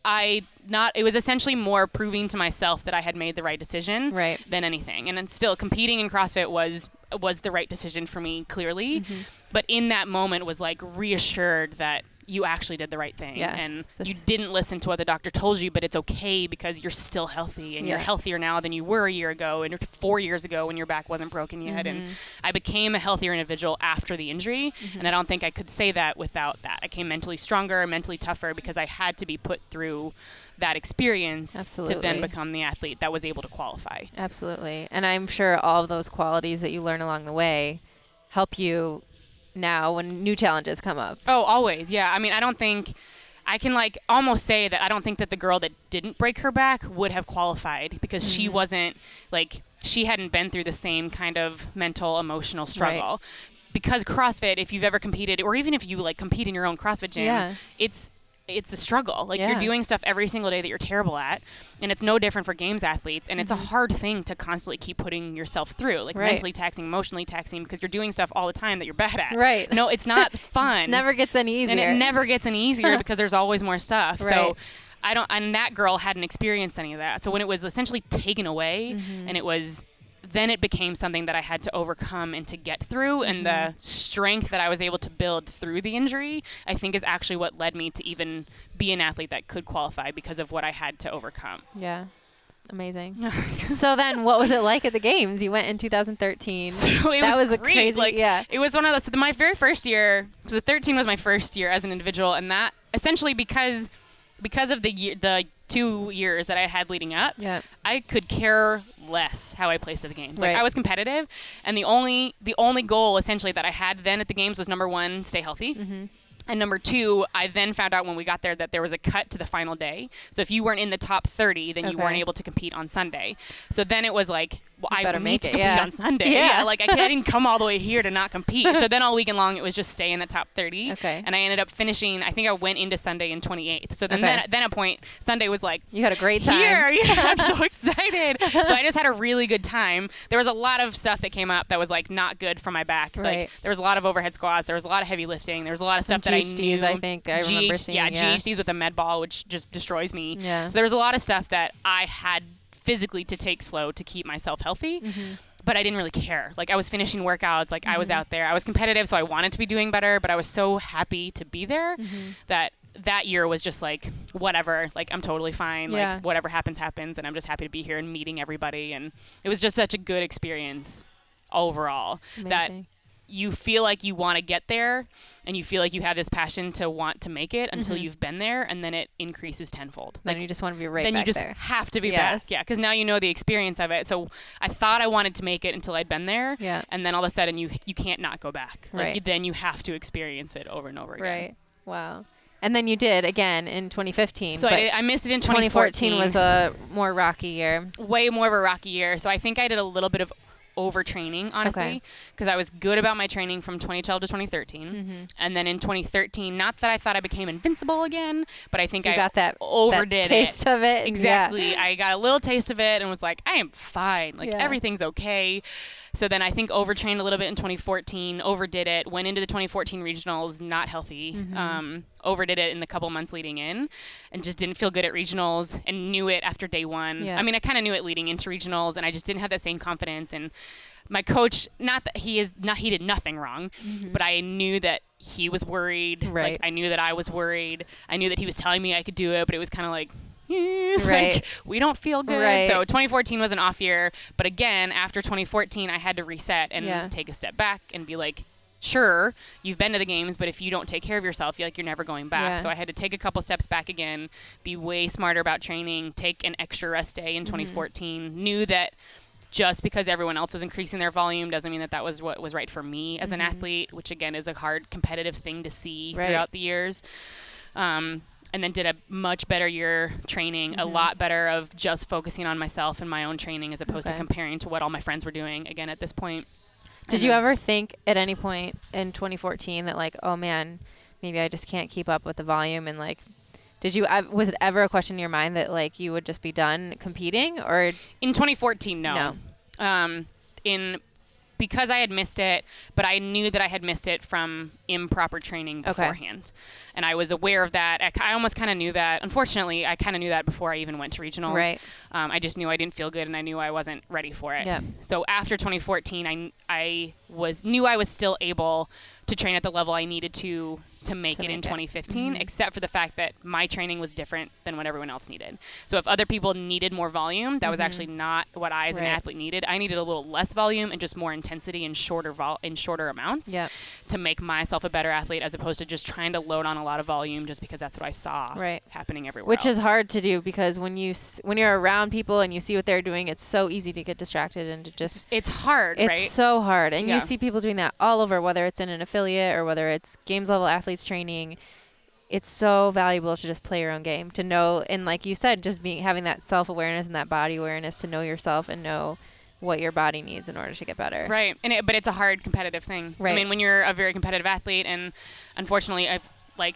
it was essentially more proving to myself that I had made the right decision than anything. And then still competing in CrossFit was the right decision for me, clearly. Mm-hmm. But in that moment was like reassured that you actually did the right thing. Yes, and you didn't listen to what the doctor told you, but it's okay because you're still healthy and you're healthier now than you were a year ago and 4 years ago when your back wasn't broken yet. Mm-hmm. And I became a healthier individual after the injury. Mm-hmm. And I don't think I could say that without that. I came mentally stronger, mentally tougher because I had to be put through that experience to then become the athlete that was able to qualify. Absolutely. And I'm sure all of those qualities that you learn along the way help you now when new challenges come up. Oh, always. Yeah. I mean, I don't think I can like almost say that I don't think that the girl that didn't break her back would have qualified because she wasn't like, she hadn't been through the same kind of mental, emotional struggle. Right. Because CrossFit, if you've ever competed, or even if you like compete in your own CrossFit gym, it's a struggle. Like you're doing stuff every single day that you're terrible at, and it's no different for games athletes. And it's a hard thing to constantly keep putting yourself through, like mentally taxing, emotionally taxing, because you're doing stuff all the time that you're bad at. Right. No, it's not fun. Never gets any easier. And it never gets any easier because there's always more stuff. Right. So and that girl hadn't experienced any of that. So when it was essentially taken away and then it became something that I had to overcome and to get through, and the strength that I was able to build through the injury, I think is actually what led me to even be an athlete that could qualify because of what I had to overcome. Yeah. Amazing. So then what was it like at the games? You went in 2013. So that was a great. crazy, It was one of those, my very first year, so 13 was my first year as an individual, and that essentially because of the 2 years that I had leading up, I could care less how I placed at the games. Like I was competitive, and the only goal essentially that I had then at the games was number 1, stay healthy. Mm-hmm. And number 2, I then found out when we got there that there was a cut to the final day. So if you weren't in the top 30, then you weren't able to compete on Sunday. So then it was like, well, I need to compete on Sunday. Yeah. Like I didn't come all the way here to not compete. So then all weekend long, it was just stay in the top 30. Okay. And I ended up finishing, I think I went into Sunday in 28th. So then at a point, Sunday was like, you had a great time. Here. Yeah, I'm so excited. So I just had a really good time. There was a lot of stuff that came up that was like not good for my back. Right. Like there was a lot of overhead squats. There was a lot of heavy lifting. There was a lot of stuff that I knew. I think I remember seeing. Yeah, GHDs with a med ball, which just destroys me. Yeah. So there was a lot of stuff that I had physically to take slow to keep myself healthy. Mm-hmm. But I didn't really care. Like I was finishing workouts, like I was out there. I was competitive, so I wanted to be doing better, but I was so happy to be there that year was just like, whatever, like I'm totally fine. Like whatever happens, happens. And I'm just happy to be here and meeting everybody. And it was just such a good experience overall. Amazing. That you feel like you want to get there and you feel like you have this passion to want to make it until you've been there, and then it increases tenfold. Then you just want to be right then back you just there. have to be back. Yeah, because now you know the experience of it. So I thought I wanted to make it until I'd been there. Yeah. And then all of a sudden you can't not go back. Right. Like then you have to experience it over and over again. Right. Wow. And then you did again in 2015. So I missed it in 2014. 2014 was a more rocky year. Way more of a rocky year. So I think I did a little bit of overtraining, honestly, because I was good about my training from 2012 to 2013. And then in 2013, not that I thought I became invincible again, but I think I got that overdid taste of it. Exactly. Yeah. I got a little taste of it and was like, I am fine. Like everything's okay. So then I think overtrained a little bit in 2014, overdid it, went into the 2014 regionals, not healthy, overdid it in the couple months leading in, and just didn't feel good at regionals and knew it after day one. Yeah. I mean, I kind of knew it leading into regionals, and I just didn't have that same confidence. And my coach, not that he did nothing wrong, but I knew that he was worried. Right. Like I knew that I was worried. I knew that he was telling me I could do it, but it was kind of like, right. like, we don't feel good. Right. So 2014 was an off year. But again, after 2014, I had to reset and take a step back and be like, sure, you've been to the games, but if you don't take care of yourself, you're never going back. Yeah. So I had to take a couple steps back again, be way smarter about training, take an extra rest day in 2014, knew that just because everyone else was increasing their volume doesn't mean that was what was right for me as an athlete, which again is a hard competitive thing to see throughout the years. And then did a much better year training, a lot better of just focusing on myself and my own training as opposed to comparing to what all my friends were doing again at this point. Did you ever think at any point in 2014 that like, oh man, maybe I just can't keep up with the volume, and like, Was it ever a question in your mind that like you would just be done competing, or in 2014? No. Because I had missed it, but I knew that I had missed it from improper training beforehand. And I was aware of that. I almost kind of knew that. Unfortunately, I kind of knew that before I even went to regionals. Right. I just knew I didn't feel good, and I knew I wasn't ready for it. Yeah. So after 2014, I knew I was still able to train at the level I needed to make it in 2015, except for the fact that my training was different than what everyone else needed. So if other people needed more volume, that was actually not what I as an athlete needed. I needed a little less volume and just more intensity and shorter amounts to make myself a better athlete, as opposed to just trying to load on a lot of volume just because that's what I saw happening everywhere Which else. is hard to do, because when you're around people and you see what they're doing, it's so easy to get distracted and to just... It's hard, right? It's so hard. And you see people doing that all over, whether it's in an affiliate or whether it's games level athletes training. It's so valuable to just play your own game, to know, and like you said, just having that self-awareness and that body awareness to know yourself and know what your body needs in order to get better. Right. But it's a hard competitive thing. Right. I mean, when you're a very competitive athlete, and unfortunately,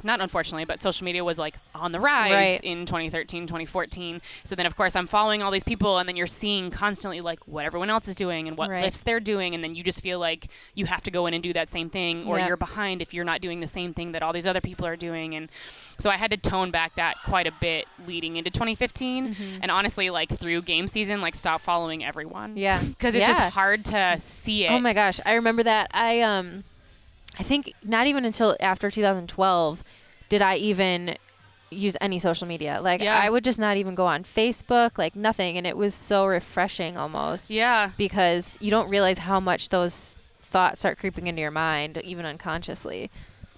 not unfortunately, but social media was like on the rise in 2013, 2014. So then, of course, I'm following all these people, and then you're seeing constantly like what everyone else is doing and what lifts they're doing. And then you just feel like you have to go in and do that same thing, or you're behind if you're not doing the same thing that all these other people are doing. And so I had to tone back that quite a bit leading into 2015. And honestly, like through game season, like stop following everyone. Yeah. Because it's just hard to see it. Oh my gosh. I remember that. I think not even until after 2012 did I even use any social media. Like I would just not even go on Facebook, like nothing. And it was so refreshing almost. Yeah. Because you don't realize how much those thoughts start creeping into your mind, even unconsciously.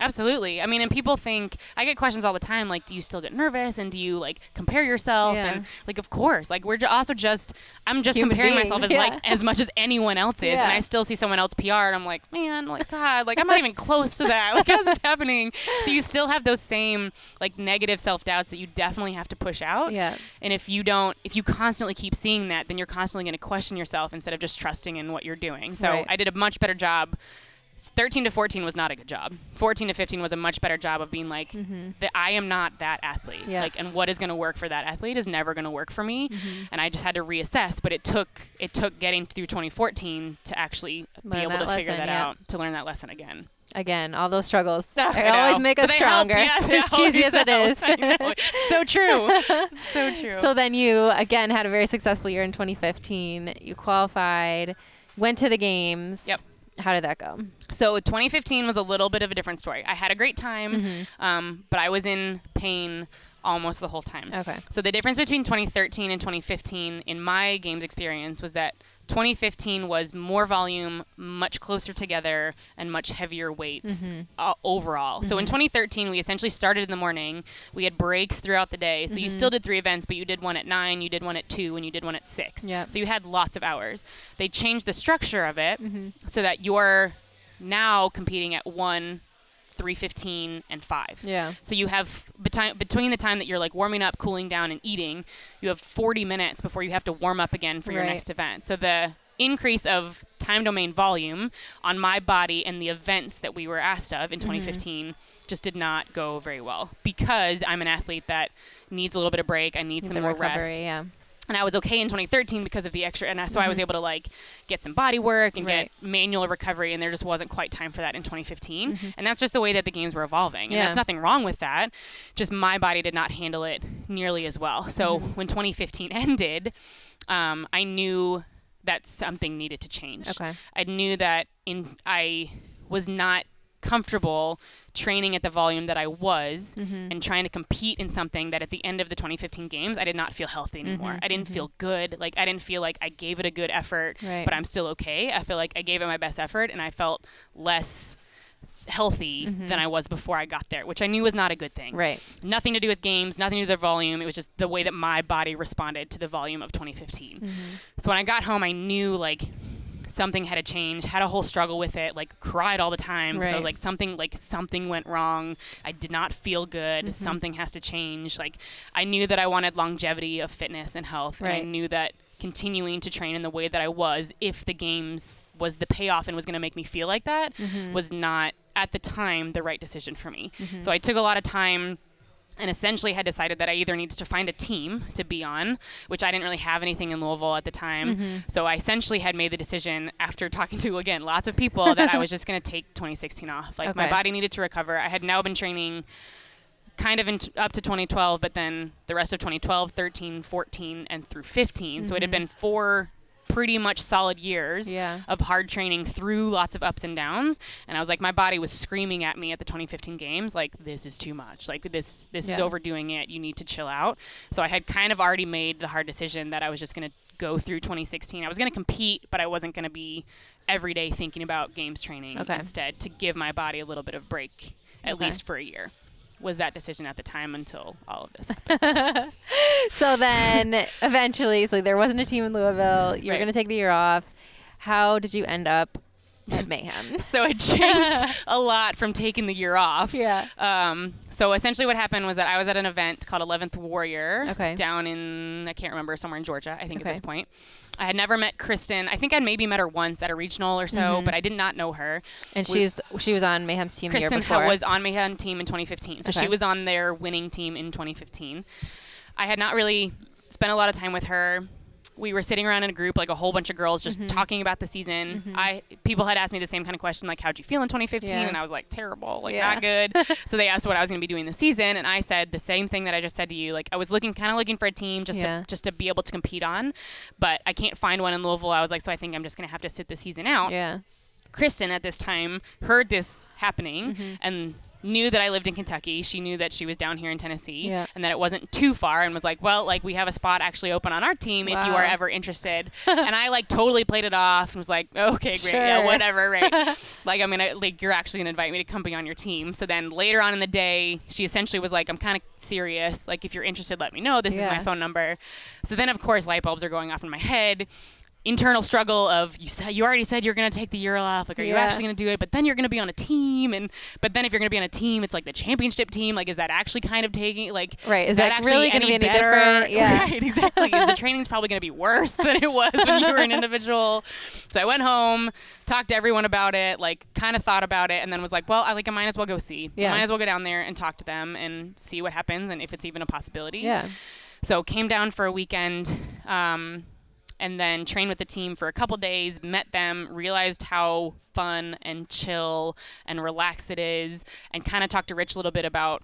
Absolutely. I mean, and people think, I get questions all the time, like, do you still get nervous? And do you, like, compare yourself? Yeah. And, like, of course. Like, I'm just Human comparing beings, myself as, like, as much as anyone else is. Yeah. And I still see someone else PR, and I'm like, man, like, God, like, I'm not even close to that. Like, how's this happening? So you still have those same, like, negative self-doubts that you definitely have to push out. Yeah. And if you constantly keep seeing that, then you're constantly going to question yourself instead of just trusting in what you're doing. So I did a much better job. 13 to 14 was not a good job. 14 to 15 was a much better job of being like, that I am not that athlete. Yeah. Like, and what is going to work for that athlete is never going to work for me. And I just had to reassess. But it took getting through 2014 to actually be able to figure that out, to learn that lesson again. Again, all those struggles. They I always know. make us But they stronger. help. Yeah, as cheesy as it is. I know. So true. So true. So then you, again, had a very successful year in 2015. You qualified, went to the games. Yep. How did that go? So 2015 was a little bit of a different story. I had a great time, but I was in pain almost the whole time. Okay. So the difference between 2013 and 2015 in my games experience was that 2015 was more volume, much closer together, and much heavier weights overall. So in 2013, we essentially started in the morning. We had breaks throughout the day. So you still did 3 events, but you did one at 9, you did one at 2, and you did one at 6. Yep. So you had lots of hours. They changed the structure of it so that you're now competing at 1, 3:15, and 5. Yeah. So you have between the time that you're like warming up, cooling down, and eating, you have 40 minutes before you have to warm up again for your next event. So the increase of time domain volume on my body and the events that we were asked of in 2015 just did not go very well, because I'm an athlete that needs a little bit of break. I need some more recovery, rest. Yeah. And I was okay in 2013 because of the extra, and so I was able to like get some body work and get manual recovery, and there just wasn't quite time for that in 2015. And that's just the way that the games were evolving. And that's nothing wrong with that. Just my body did not handle it nearly as well. So when 2015 ended, I knew that something needed to change. Okay. I knew that I was not comfortable training at the volume that I was and trying to compete in something that at the end of the 2015 games, I did not feel healthy anymore. I didn't feel good. Like, I didn't feel like I gave it a good effort, but I'm still okay. I feel like I gave it my best effort, and I felt less healthy than I was before I got there, which I knew was not a good thing. Right. Nothing to do with games, nothing to do with the volume. It was just the way that my body responded to the volume of 2015. So when I got home, I knew like something had to change, had a whole struggle with it, like cried all the time because I was like something went wrong. I did not feel good. Something has to change. Like, I knew that I wanted longevity of fitness and health. And I knew that continuing to train in the way that I was, if the games was the payoff and was going to make me feel like that, was not at the time the right decision for me. So I took a lot of time and essentially had decided that I either needed to find a team to be on, which I didn't really have anything in Louisville at the time. So I essentially had made the decision after talking to, again, lots of people that I was just going to take 2016 off. Like my body needed to recover. I had now been training kind of up to 2012, but then the rest of 2012, 13, 14, and through 15. So it had been 4 pretty much solid years of hard training through lots of ups and downs. And I was like, my body was screaming at me at the 2015 games, like, this is too much. Like, this is overdoing it. You need to chill out. So I had kind of already made the hard decision that I was just going to go through 2016. I was going to compete, but I wasn't going to be every day thinking about games training instead, to give my body a little bit of break, at least for a year. Was that decision at the time until all of this happened. So then eventually, so there wasn't a team in Louisville. You were going to take the year off. How did you end up at Mayhem? So it changed a lot from taking the year off. Yeah. So essentially what happened was that I was at an event called 11th Warrior down in, I can't remember, somewhere in Georgia, I think at this point. I had never met Kristen. I think I'd maybe met her once at a regional or so, but I did not know her. And she was on Mayhem's team the year before. Kristen was on Mayhem team in 2015. So she was on their winning team in 2015. I had not really spent a lot of time with her. We were sitting around in a group, like a whole bunch of girls, just talking about the season. People had asked me the same kind of question, like, how'd you feel in 2015? And I was like, terrible, like, not good. So they asked what I was going to be doing this season, and I said the same thing that I just said to you. Like, I was kind of looking for a team just to be able to compete on, but I can't find one in Louisville. I was like, so I think I'm just going to have to sit the season out. Yeah. Kristen at this time heard this happening and knew that I lived in Kentucky. She knew that she was down here in Tennessee and that it wasn't too far, and was like, well, like, we have a spot actually open on our team if you are ever interested. And I like totally played it off and was like, okay, great. Yeah, whatever. Right. Like, I mean, like, you're actually going to invite me to come be on your team. So then later on in the day, she essentially was like, I'm kind of serious. Like, if you're interested, let me know. This is my phone number. So then, of course, light bulbs are going off in my head. Internal struggle of, you already said you're going to take the year off. Like, are you actually going to do it? But then you're going to be on a team. But then if you're going to be on a team, it's like the championship team. Like, is that actually kind of taking, like, is that actually really going to be any different? Yeah. Right, exactly. The training's probably going to be worse than it was when you were an individual. So I went home, talked to everyone about it, like, kind of thought about it, and then was like, well, I might as well go see. I might as well go down there and talk to them and see what happens and if it's even a possibility. Yeah. So came down for a weekend, and then trained with the team for a couple days, met them, realized how fun and chill and relaxed it is, and kind of talked to Rich a little bit about,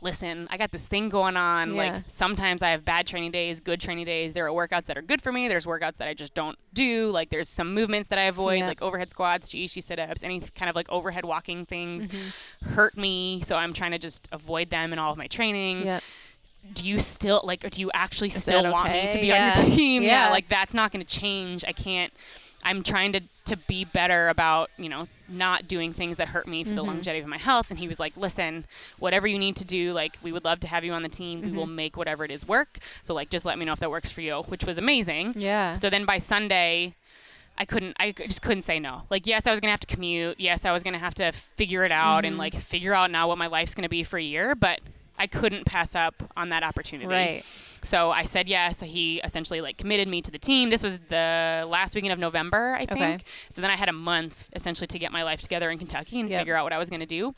listen, I got this thing going on. Like, sometimes I have bad training days, good training days. There are workouts that are good for me. There's workouts that I just don't do. Like, there's some movements that I avoid, like overhead squats, GHD sit-ups, any kind of like overhead walking things hurt me. So I'm trying to just avoid them in all of my training. Do you still, like, do you actually still want me to be on your team? Like, that's not going to change. I'm trying to be better about, not doing things that hurt me for the longevity of my health. And he was like, listen, whatever you need to do, like, we would love to have you on the team. We will make whatever it is work. So, like, just let me know if that works for you, which was amazing. Yeah. So then by Sunday, I just couldn't say no. Like, yes, I was going to have to commute. Yes, I was going to have to figure it out and, like, figure out now what my life's going to be for a year. But I couldn't pass up on that opportunity. Right. So I said yes. He essentially, like, committed me to the team. This was the last weekend of November, I think. So then I had a month essentially to get my life together in Kentucky and figure out what I was going to do.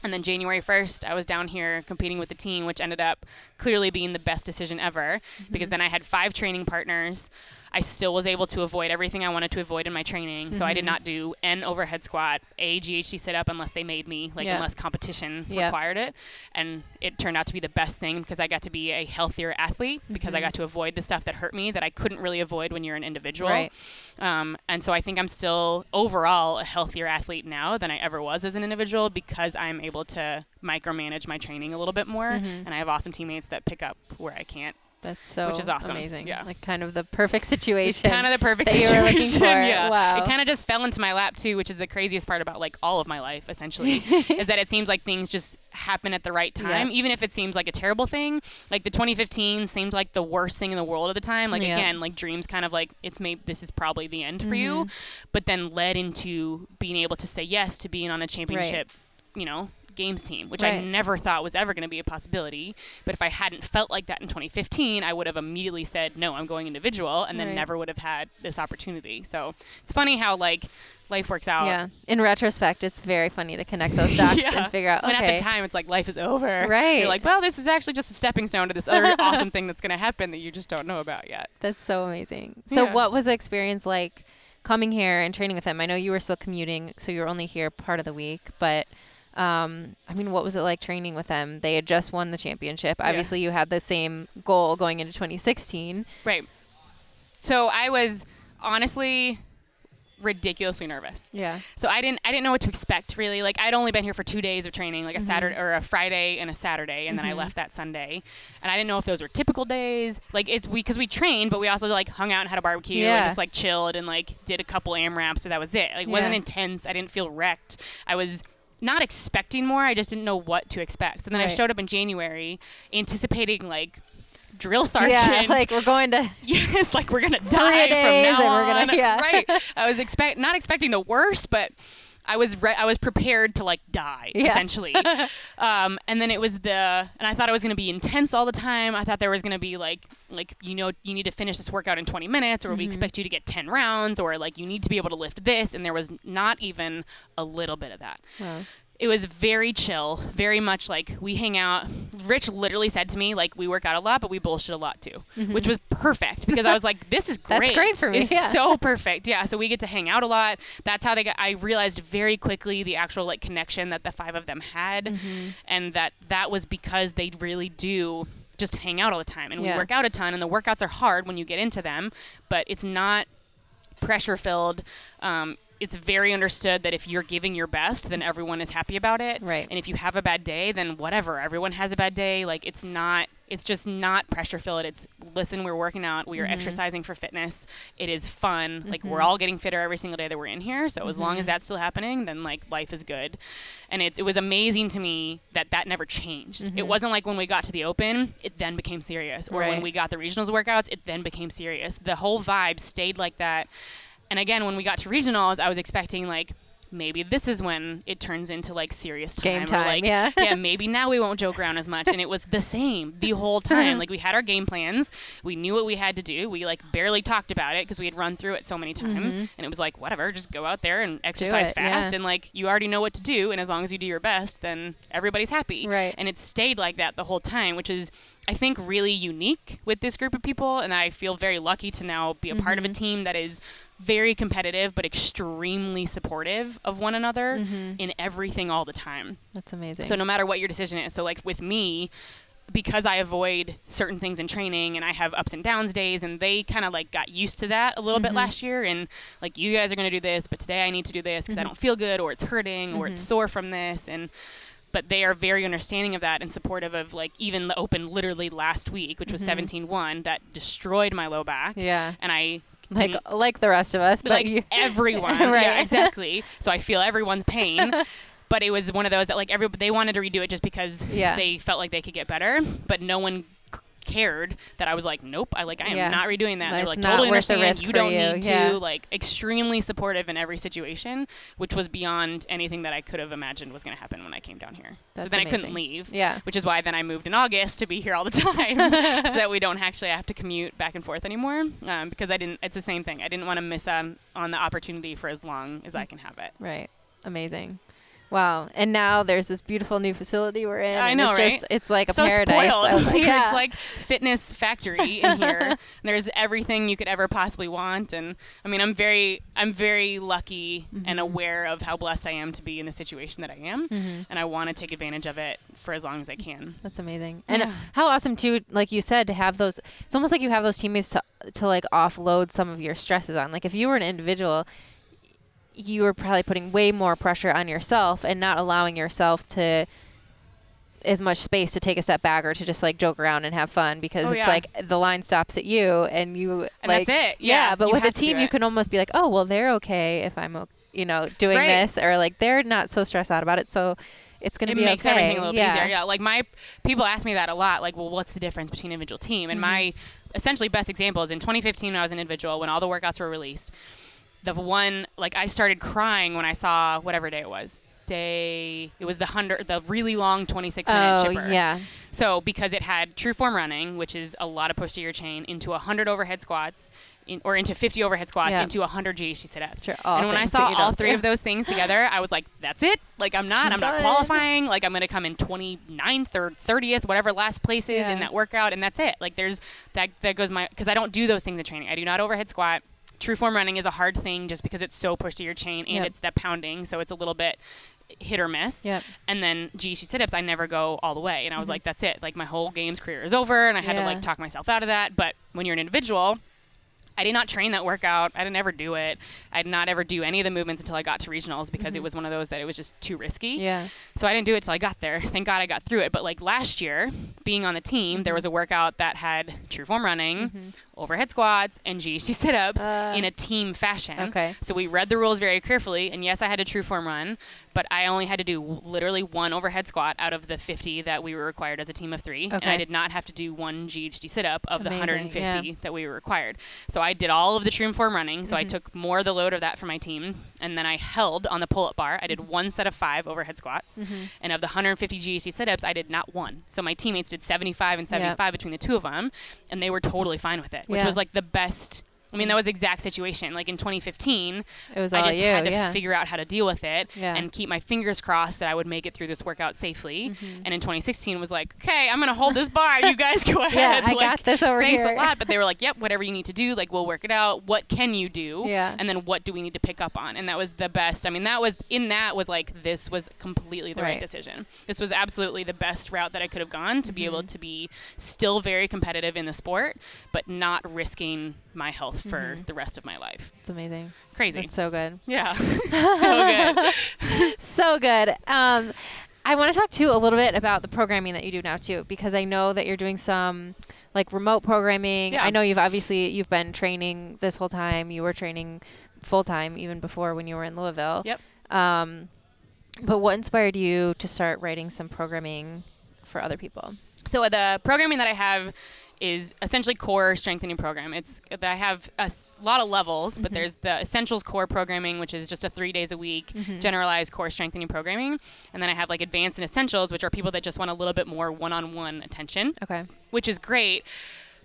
And then January 1st, I was down here competing with the team, which ended up clearly being the best decision ever because then I had 5 training partners. I still was able to avoid everything I wanted to avoid in my training. So I did not do an overhead squat, a GHD sit-up unless they made me, like, unless competition required it. And it turned out to be the best thing because I got to be a healthier athlete because I got to avoid the stuff that hurt me that I couldn't really avoid when you're an individual. Right. And so I think I'm still overall a healthier athlete now than I ever was as an individual because I'm able to micromanage my training a little bit more. And I have awesome teammates that pick up where I can't. That's so which is awesome. Amazing. Yeah. Like, kind of the perfect situation. It's kind of the perfect situation. You were looking for. Yeah. Wow. It kind of just fell into my lap too, which is the craziest part about, like, all of my life essentially is that it seems like things just happen at the right time, even if it seems like a terrible thing. Like, the 2015 seemed like the worst thing in the world at the time. Like, again, like, dreams kind of like, this is probably the end for you, but then led into being able to say yes to being on a championship Games team, which I never thought was ever going to be a possibility. But if I hadn't felt like that in 2015, I would have immediately said, no, I'm going individual, and then never would have had this opportunity. So it's funny how like life works out. Yeah. In retrospect, it's very funny to connect those dots and figure out, okay. And at the time, it's like life is over. Right. You're like, well, this is actually just a stepping stone to this other awesome thing that's going to happen that you just don't know about yet. That's so amazing. So what was the experience like coming here and training with him? I know you were still commuting, so you were only here part of the week, but I mean, what was it like training with them? They had just won the championship. Obviously, you had the same goal going into 2016. Right. So I was honestly ridiculously nervous. Yeah. So I didn't know what to expect really. Like I'd only been here for 2 days of training, like a Saturday or a Friday and a Saturday, and then I left that Sunday. And I didn't know if those were typical days. Like because we trained, but we also like hung out and had a barbecue and just like chilled and like did a couple AMRAPs, but that was it. Like it wasn't intense. I didn't feel wrecked. I was not expecting more. I just didn't know what to expect. So then I showed up in January anticipating like drill sergeant. Yeah, like we're going to. Yes, like we're gonna die from now on. Right. I was not expecting the worst, but I was prepared to like die essentially. And then it was and I thought it was gonna be intense all the time. I thought there was gonna be like you need to finish this workout in 20 minutes, or we expect you to get 10 rounds, or like you need to be able to lift this, and there was not even a little bit of that. Wow. It was very chill, very much like we hang out. Rich literally said to me, like, we work out a lot, but we bullshit a lot too, which was perfect because I was like, this is great. That's great for me. It's so perfect. Yeah. So we get to hang out a lot. That's how I realized very quickly the actual like connection that the 5 of them had. And that was because they really do just hang out all the time. And we work out a ton, and the workouts are hard when you get into them, but it's not pressure filled. It's very understood that if you're giving your best, then everyone is happy about it. Right. And if you have a bad day, then whatever. Everyone has a bad day. Like it's just not pressure filled. It's listen, we're working out. We are exercising for fitness. It is fun. Like we're all getting fitter every single day that we're in here. So as long as that's still happening, then like life is good. And it was amazing to me that never changed. It wasn't like when we got to the open, it then became serious. Or when we got the regionals workouts, it then became serious. The whole vibe stayed like that. And again, when we got to regionals, I was expecting like maybe this is when it turns into like serious time. Game time, or like, maybe now we won't joke around as much. And it was the same the whole time. Like we had our game plans. We knew what we had to do. We like barely talked about it because we had run through it so many times. And it was like, whatever, just go out there and exercise fast. And like, you already know what to do. And as long as you do your best, then everybody's happy. Right. And it stayed like that the whole time, which is, I think, really unique with this group of people. And I feel very lucky to now be a part of a team that is very competitive, but extremely supportive of one another in everything all the time. That's amazing. So no matter what your decision is. So like with me, because I avoid certain things in training and I have ups and downs days, and they kind of like got used to that a little bit last year. And like, you guys are going to do this, but today I need to do this because I don't feel good, or it's hurting, or it's sore from this. But they are very understanding of that and supportive of like even the open literally last week, which was 17-1, that destroyed my low back. Yeah. And I like the rest of us, but like everyone. Right. Yeah, exactly. So I feel everyone's pain. But it was one of those that like they wanted to redo it just because they felt like they could get better, but no one cared that I was like, nope, I am not redoing that. They were like, totally understand, you don't need to. Like extremely supportive in every situation, which was beyond anything that I could have imagined was going to happen when I came down here. That's so then amazing. I couldn't leave, which is why then I moved in August to be here all the time so that we don't actually have to commute back and forth anymore, because it's the same thing. I didn't want to miss on the opportunity for as long as I can have it. Right. Amazing. Wow. And now there's this beautiful new facility we're in. I know, right? It's like a so paradise. Spoiled. It's like fitness factory in here. There's everything you could ever possibly want. And I mean, I'm very lucky and aware of how blessed I am to be in the situation that I am. And I want to take advantage of it for as long as I can. That's amazing. And how awesome too, like you said, to have those, it's almost like you have those teammates to like offload some of your stresses on. Like if you were an individual, you were probably putting way more pressure on yourself and not allowing yourself to as much space to take a step back or to just like joke around and have fun, because it's like the line stops at you and you like, that's it. Yeah. But with a team, you can almost be like, oh, well, they're okay if I'm, doing this, or like they're not so stressed out about it. So it's going to be okay. It makes everything a little easier. Yeah. Like people ask me that a lot. Like, well, what's the difference between individual team? And my essentially best example is in 2015 when I was an individual, when all the workouts were released. The one, like, I started crying when I saw whatever day it was. day. It was the really long 26-minute chipper. Oh, yeah. So because it had true form running, which is a lot of posterior chain, into 100 overhead squats, or into 50 overhead squats, into 100 GHD sit-ups. Sure. And when I saw all three of those things together, I was like, that's it. Like, I'm not qualifying. Like, I'm going to come in 29th or 30th, whatever last place is in that workout, and that's it. Like, that goes because I don't do those things in training. I do not overhead squat. True form running is a hard thing just because it's so posterior chain and it's that pounding, so it's a little bit hit or miss. Yep. And then GHD sit-ups, I never go all the way. And I was like, that's it. Like, my whole games career is over, and I had to, like, talk myself out of that. But when you're an individual, I did not train that workout. I didn't ever do it. I did not ever do any of the movements until I got to regionals because it was one of those that it was just too risky. Yeah. So I didn't do it till I got there. Thank God I got through it. But like last year, being on the team, there was a workout that had true form running, overhead squats, and GHD sit-ups in a team fashion. Okay. So we read the rules very carefully. And yes, I had to true form run, but I only had to do literally one overhead squat out of the 50 that we were required as a team of 3. Okay. And I did not have to do one GHD sit-up of the 150 that we were required. So I did all of the true form running. So I took more of the load of that for my team. And then I held on the pull-up bar. I did one set of 5 overhead squats. And of the 150 GHD sit-ups, I did not one. So my teammates did 75 and 75 between the two of them. And they were totally fine with it, which was like the best. I mean, that was the exact situation. Like in 2015, it was I just had to figure out how to deal with it and keep my fingers crossed that I would make it through this workout safely. And in 2016 was like, okay, I'm going to hold this bar. You guys go ahead. I got this over here. Thanks a lot. But they were like, yep, whatever you need to do, like we'll work it out. What can you do? Yeah. And then what do we need to pick up on? And that was the best. I mean, that was like, this was completely the right decision. This was absolutely the best route that I could have gone to be able to be still very competitive in the sport, but not risking my health for the rest of my life. It's amazing. Crazy. It's so good. Yeah. So good. So good. I want to talk too a little bit about the programming that you do now too, because I know that you're doing some like remote programming. Yeah. I know you've been training this whole time. You were training full time even before when you were in Louisville. Yep. But what inspired you to start writing some programming for other people? So the programming that I have is essentially core strengthening program. I have a lot of levels, but there's the essentials core programming, which is just a 3 days a week generalized core strengthening programming. And then I have like advanced and essentials, which are people that just want a little bit more one-on-one attention. Okay. Which is great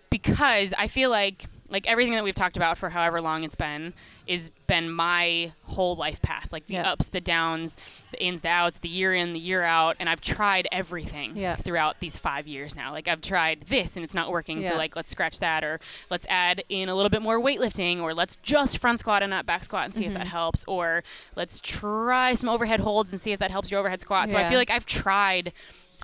because I feel like everything that we've talked about for however long it's been is been my whole life path, like the ups, the downs, the ins, the outs, the year in, the year out. And I've tried everything throughout these 5 years now. Like I've tried this and it's not working. So like, let's scratch that, or let's add in a little bit more weightlifting, or let's just front squat and not back squat and see if that helps. Or let's try some overhead holds and see if that helps your overhead squat. So I feel like I've tried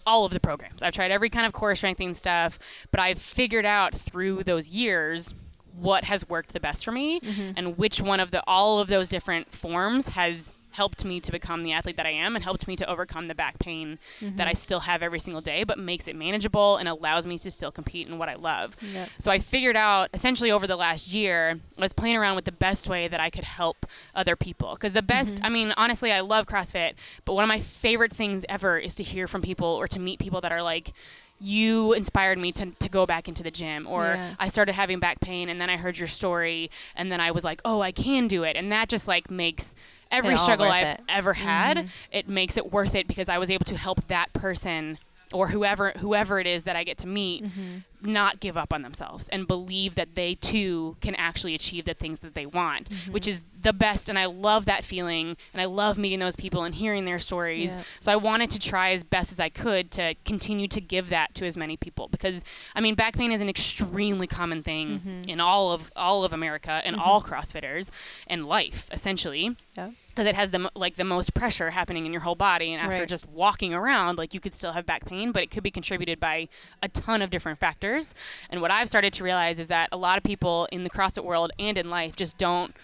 all of the programs. I've tried every kind of core strengthening stuff, but I've figured out through those years what has worked the best for me and which one of all of those different forms has helped me to become the athlete that I am and helped me to overcome the back pain that I still have every single day, but makes it manageable and allows me to still compete in what I love. Yep. So I figured out essentially over the last year, I was playing around with the best way that I could help other people. Because the best, I mean, honestly, I love CrossFit, but one of my favorite things ever is to hear from people or to meet people that are like, you inspired me to go back into the gym, or I started having back pain and then I heard your story and then I was like, oh, I can do it. And that just like makes every struggle I've ever had, it makes it worth it because I was able to help that person or whoever it is that I get to meet not give up on themselves and believe that they too can actually achieve the things that they want, which is the best. And I love that feeling and I love meeting those people and hearing their stories. So I wanted to try as best as I could to continue to give that to as many people because I mean, back pain is an extremely common thing in all of America and all CrossFitters and life essentially. Because it has the most pressure happening in your whole body. And after just walking around, like you could still have back pain, but it could be contributed by a ton of different factors. And what I've started to realize is that a lot of people in the CrossFit world and in life just don't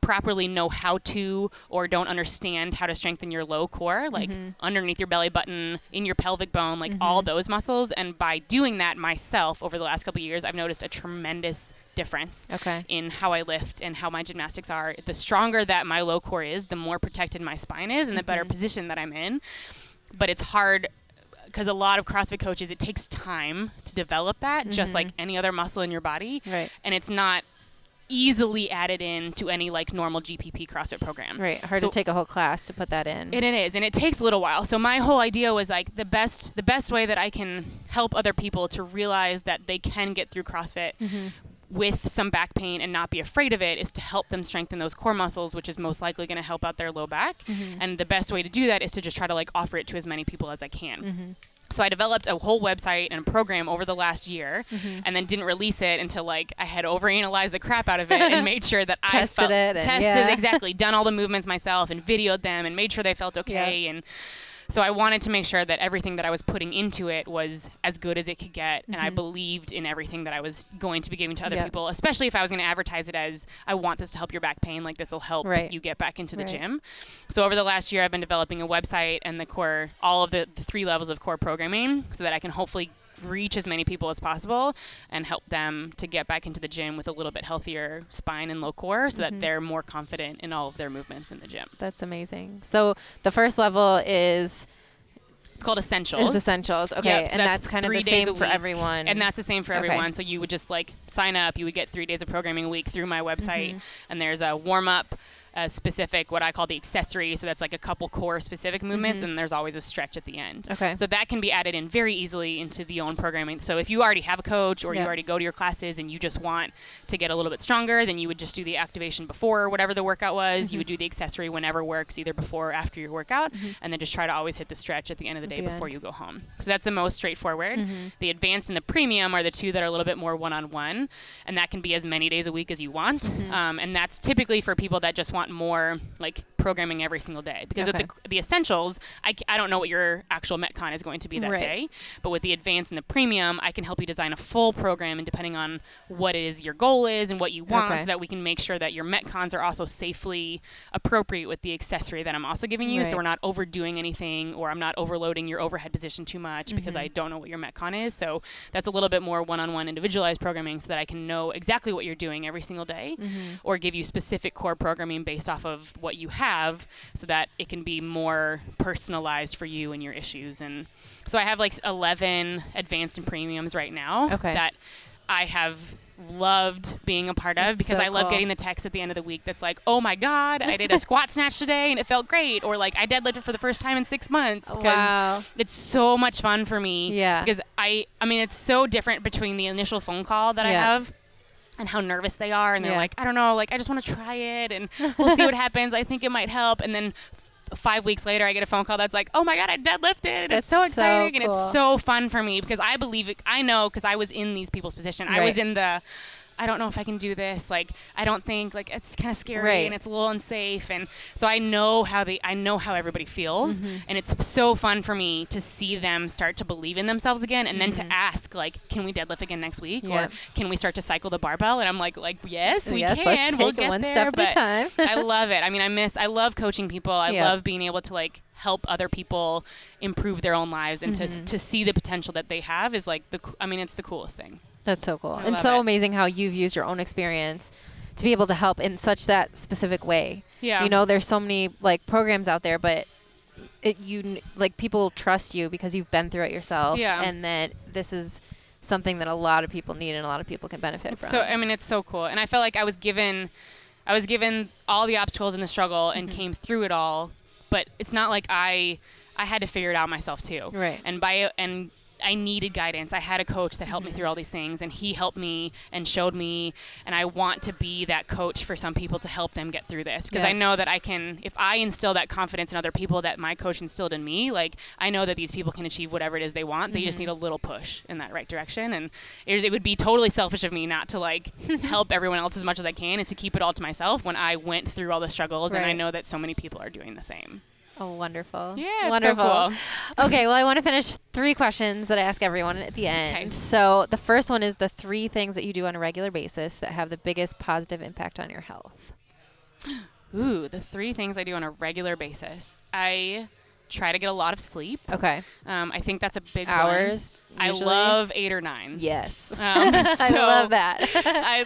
properly know how to or don't understand how to strengthen your low core, like underneath your belly button, in your pelvic bone, like all those muscles. And by doing that myself over the last couple of years, I've noticed a tremendous difference in how I lift and how my gymnastics are. The stronger that my low core is, the more protected my spine is and the better position that I'm in. But it's hard because a lot of CrossFit coaches, it takes time to develop that, just like any other muscle in your body. And it's not easily added in to any like normal GPP CrossFit program. Right. Hard to take a whole class to put that in. It is, and it takes a little while. So my whole idea was like the best way that I can help other people to realize that they can get through CrossFit with some back pain and not be afraid of it is to help them strengthen those core muscles, which is most likely going to help out their low back. And the best way to do that is to just try to like offer it to as many people as I can. So I developed a whole website and a program over the last year and then didn't release it until like I had overanalyzed the crap out of it and made sure that tested exactly, done all the movements myself and videoed them and made sure they felt okay. And so I wanted to make sure that everything that I was putting into it was as good as it could get. And I believed in everything that I was going to be giving to other people, especially if I was going to advertise it as, I want this to help your back pain. Like this will help you get back into the gym. So over the last year, I've been developing a website and the core, all of the 3 levels of core programming so that I can hopefully reach as many people as possible and help them to get back into the gym with a little bit healthier spine and low core so that they're more confident in all of their movements in the gym. That's amazing. So the first level is... It's called Essentials. It's Essentials. Okay. Yep, so and that's kind of the same for everyone. And that's the same for everyone. So you would just like sign up. You would get 3 days of programming a week through my website. And there's a warm-up, specific, what I call the accessory. So that's like a couple core specific movements, and there's always a stretch at the end. Okay. So that can be added in very easily into the own programming. So if you already have a coach or you already go to your classes and you just want to get a little bit stronger, then you would just do the activation before whatever the workout was. You would do the accessory whenever works, either before or after your workout, and then just try to always hit the stretch at the end of the day before you go home. So that's the most straightforward. The advanced and the premium are the 2 that are a little bit more one-on-one, and that can be as many days a week as you want. And that's typically for people that just want more like programming every single day, because with the essentials, I don't know what your actual Metcon is going to be that day, but with the advanced and the premium, I can help you design a full program, and depending on what it is your goal is and what you want, so that we can make sure that your Metcons are also safely appropriate with the accessory that I'm also giving you, so we're not overdoing anything, or I'm not overloading your overhead position too much because I don't know what your Metcon is. So that's a little bit more one-on-one individualized programming so that I can know exactly what you're doing every single day, or give you specific core programming based off of what you have, so that it can be more personalized for you and your issues. And so I have like 11 advanced and premiums right now that I have loved being a part of, because I love getting the text at the end of the week that's like, oh my God, I did a squat snatch today and it felt great, or like I deadlifted for the first time in 6 months, because it's so much fun for me. Because I mean it's so different between the initial phone call that I have and how nervous they are, and they're like, I don't know, like I just want to try it and we'll see what happens, I think it might help, and then 5 weeks later I get a phone call that's like, oh my God, I deadlifted, and it's so exciting, and it's so fun for me, because I believe it. I know, because I was in these people's position. I was in the, I don't know if I can do this, like I don't think, like it's kind of scary and it's a little unsafe, and so I know how everybody feels, and it's so fun for me to see them start to believe in themselves again, and then to ask like, can we deadlift again next week, or can we start to cycle the barbell? And I'm like yes, we can. We'll get one there, step at a time. I love it. I mean, I love coaching people. I love being able to like help other people improve their own lives, and to see the potential that they have is like it's the coolest thing. That's so cool. And so amazing how you've used your own experience to be able to help in such that specific way. Yeah. You know, there's so many like programs out there, but people trust you because you've been through it yourself. Yeah. And that this is something that a lot of people need and a lot of people can benefit from. So, I mean, it's so cool. And I felt like I was given all the obstacles and the struggle and came through it all, but it's not like I had to figure it out myself too. Right. And I needed guidance. I had a coach that helped me through all these things, and he helped me and showed me, and I want to be that coach for some people to help them get through this, because I know that I can, if I instill that confidence in other people that my coach instilled in me, like I know that these people can achieve whatever it is they want. They just need a little push in that right direction, and it would be totally selfish of me not to like help everyone else as much as I can, and to keep it all to myself when I went through all the struggles, and I know that so many people are doing the same. Oh, wonderful. Yeah, wonderful. It's so cool. Okay, well, I want to finish 3 questions that I ask everyone at the end. Okay. So the first one is the 3 things that you do on a regular basis that have the biggest positive impact on your health. Ooh, the 3 things I do on a regular basis. I try to get a lot of sleep. Okay. I think that's a big hours. One. Usually? I love 8 or 9. Yes. I love that.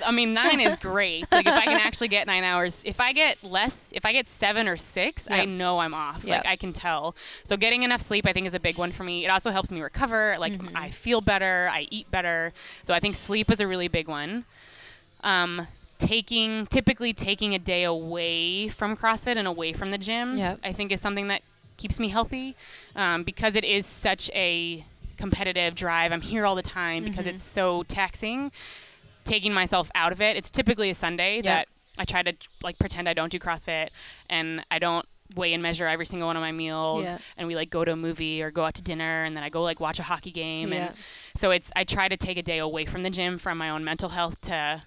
I mean, 9 is great. Like if I can actually get 9 hours, if I get 7 or 6, I know I'm off. Like I can tell. So getting enough sleep, I think, is a big one for me. It also helps me recover. Like I feel better. I eat better. So I think sleep is a really big one. typically taking a day away from CrossFit and away from the gym, Yep. I think is something that keeps me healthy, because it is such a competitive drive. I'm here all the time because it's so taxing. Taking myself out of it, it's typically a Sunday that I try to like pretend I don't do CrossFit, and I don't weigh and measure every single one of my meals, and we like go to a movie or go out to dinner, and then I go like watch a hockey game, and so I try to take a day away from the gym from my own mental health to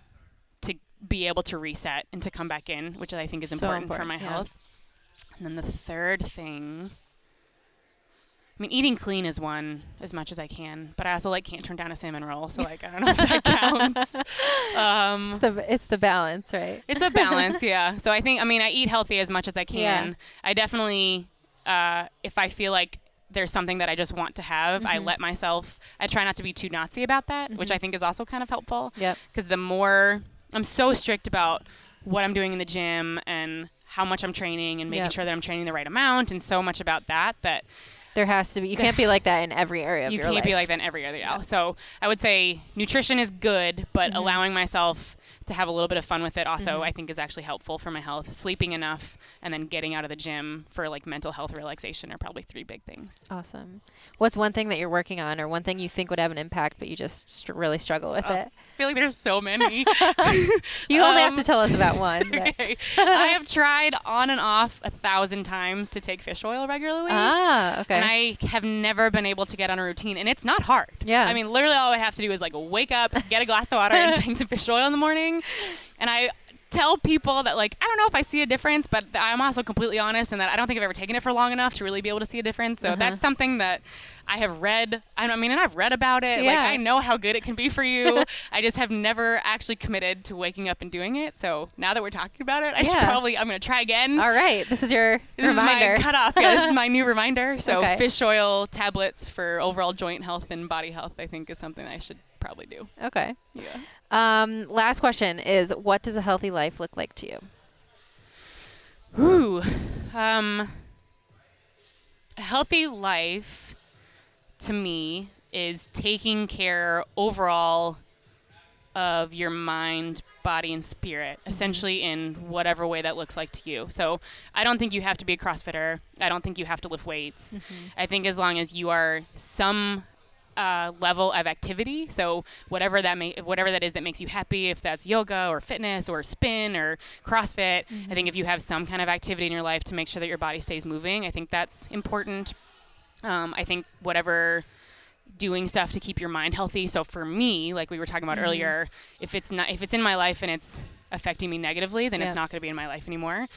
be able to reset and to come back in, which I think is important for my health. And then the third thing, I mean, eating clean is one as much as I can, but I also like can't turn down a salmon roll, so like I don't know if that counts. It's the balance, right? It's a balance, yeah. So I think, I mean, I eat healthy as much as I can. Yeah. I definitely, if I feel like there's something that I just want to have, I let myself, I try not to be too Nazi about that, which I think is also kind of helpful. Yep. Because the more, I'm so strict about what I'm doing in the gym and how much I'm training and making sure that I'm training the right amount, and so much about that there has to be. You can't be like that in every area of your life. You can't be like that in every area. Yeah. So I would say nutrition is good, but allowing myself to have a little bit of fun with it also I think is actually helpful for my health. Sleeping enough and then getting out of the gym for like mental health relaxation are probably three big things. Awesome. What's one thing that you're working on, or one thing you think would have an impact but you just really struggle with it? I feel like there's so many. You only have to tell us about one. Okay. I have tried on and off 1,000 times to take fish oil regularly. Okay. And I have never been able to get on a routine, and it's not hard. Yeah. I mean, literally all I have to do is like wake up, get a glass of water, and take some fish oil in the morning. And I tell people that, like, I don't know if I see a difference, but I'm also completely honest in that I don't think I've ever taken it for long enough to really be able to see a difference. So that's something that I have read. And I've read about it. Yeah. Like, I know how good it can be for you. I just have never actually committed to waking up and doing it. So now that we're talking about it, I'm going to try again. All right. This is your reminder. This is my cutoff. Yeah, this is my new reminder. So Okay. fish oil tablets for overall joint health and body health, I think, is something I should probably do. Okay. Yeah. Last question is, what does a healthy life look like to you? Ooh. A healthy life to me is taking care overall of your mind, body, and spirit, essentially in whatever way that looks like to you. So I don't think you have to be a CrossFitter. I don't think you have to lift weights. I think as long as you are some level of activity, so whatever that is that makes you happy, if that's yoga or fitness or spin or CrossFit, I think if you have some kind of activity in your life to make sure that your body stays moving, I think that's important. I think whatever doing stuff to keep your mind healthy. So for me, like we were talking about earlier, if it's in my life and it's affecting me negatively, then it's not going to be in my life anymore.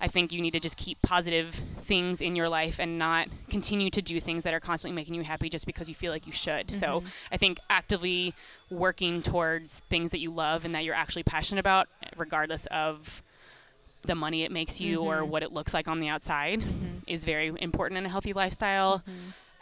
I think you need to just keep positive things in your life and not continue to do things that are constantly making you happy just because you feel like you should. So I think actively working towards things that you love and that you're actually passionate about, regardless of the money it makes you or what it looks like on the outside, is very important in a healthy lifestyle.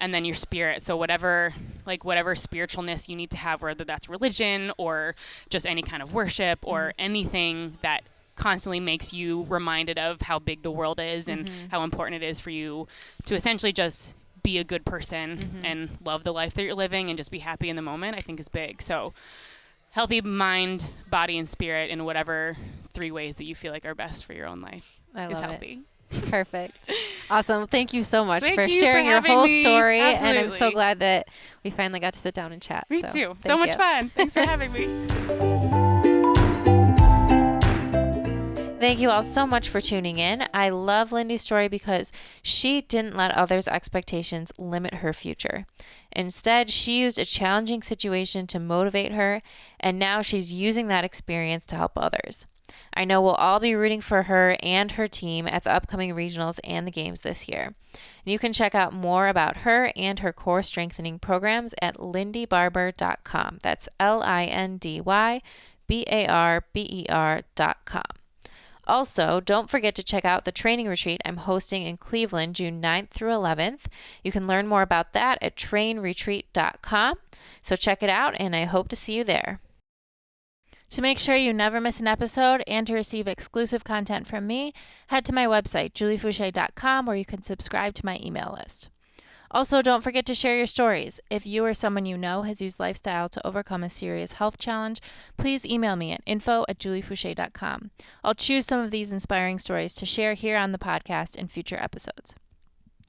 And then your spirit. So whatever spiritualness you need to have, whether that's religion or just any kind of worship or anything that constantly makes you reminded of how big the world is and how important it is for you to essentially just be a good person and love the life that you're living and just be happy in the moment, I think is big. So healthy mind, body, and spirit in whatever three ways that you feel like are best for your own life is healthy. Perfect. Awesome. Thank you so much Thank for you sharing for your whole having me. story. Absolutely. And I'm so glad that we finally got to sit down and chat. Me too. So much fun. Thanks for having me. Thank you all so much for tuning in. I love Lindy's story because she didn't let others' expectations limit her future. Instead, she used a challenging situation to motivate her, and now she's using that experience to help others. I know we'll all be rooting for her and her team at the upcoming regionals and the games this year. And you can check out more about her and her core strengthening programs at lindybarber.com. That's LINDYBARBER.com. Also, don't forget to check out the training retreat I'm hosting in Cleveland, June 9th through 11th. You can learn more about that at trainretreat.com. So check it out, and I hope to see you there. To make sure you never miss an episode and to receive exclusive content from me, head to my website, juliefoucher.com, where you can subscribe to my email list. Also, don't forget to share your stories. If you or someone you know has used lifestyle to overcome a serious health challenge, please email me at info@juliefouché.com. I'll choose some of these inspiring stories to share here on the podcast in future episodes.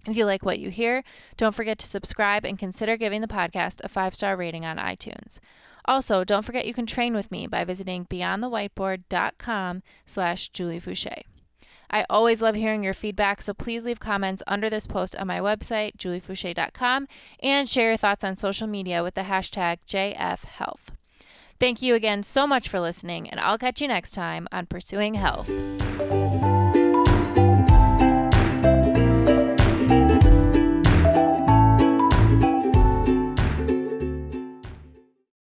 If you like what you hear, don't forget to subscribe and consider giving the podcast a 5-star rating on iTunes. Also, don't forget you can train with me by visiting beyondthewhiteboard.com/juliefouché. I always love hearing your feedback, so please leave comments under this post on my website, juliefouché.com, and share your thoughts on social media with the hashtag JFHealth. Thank you again so much for listening, and I'll catch you next time on Pursuing Health.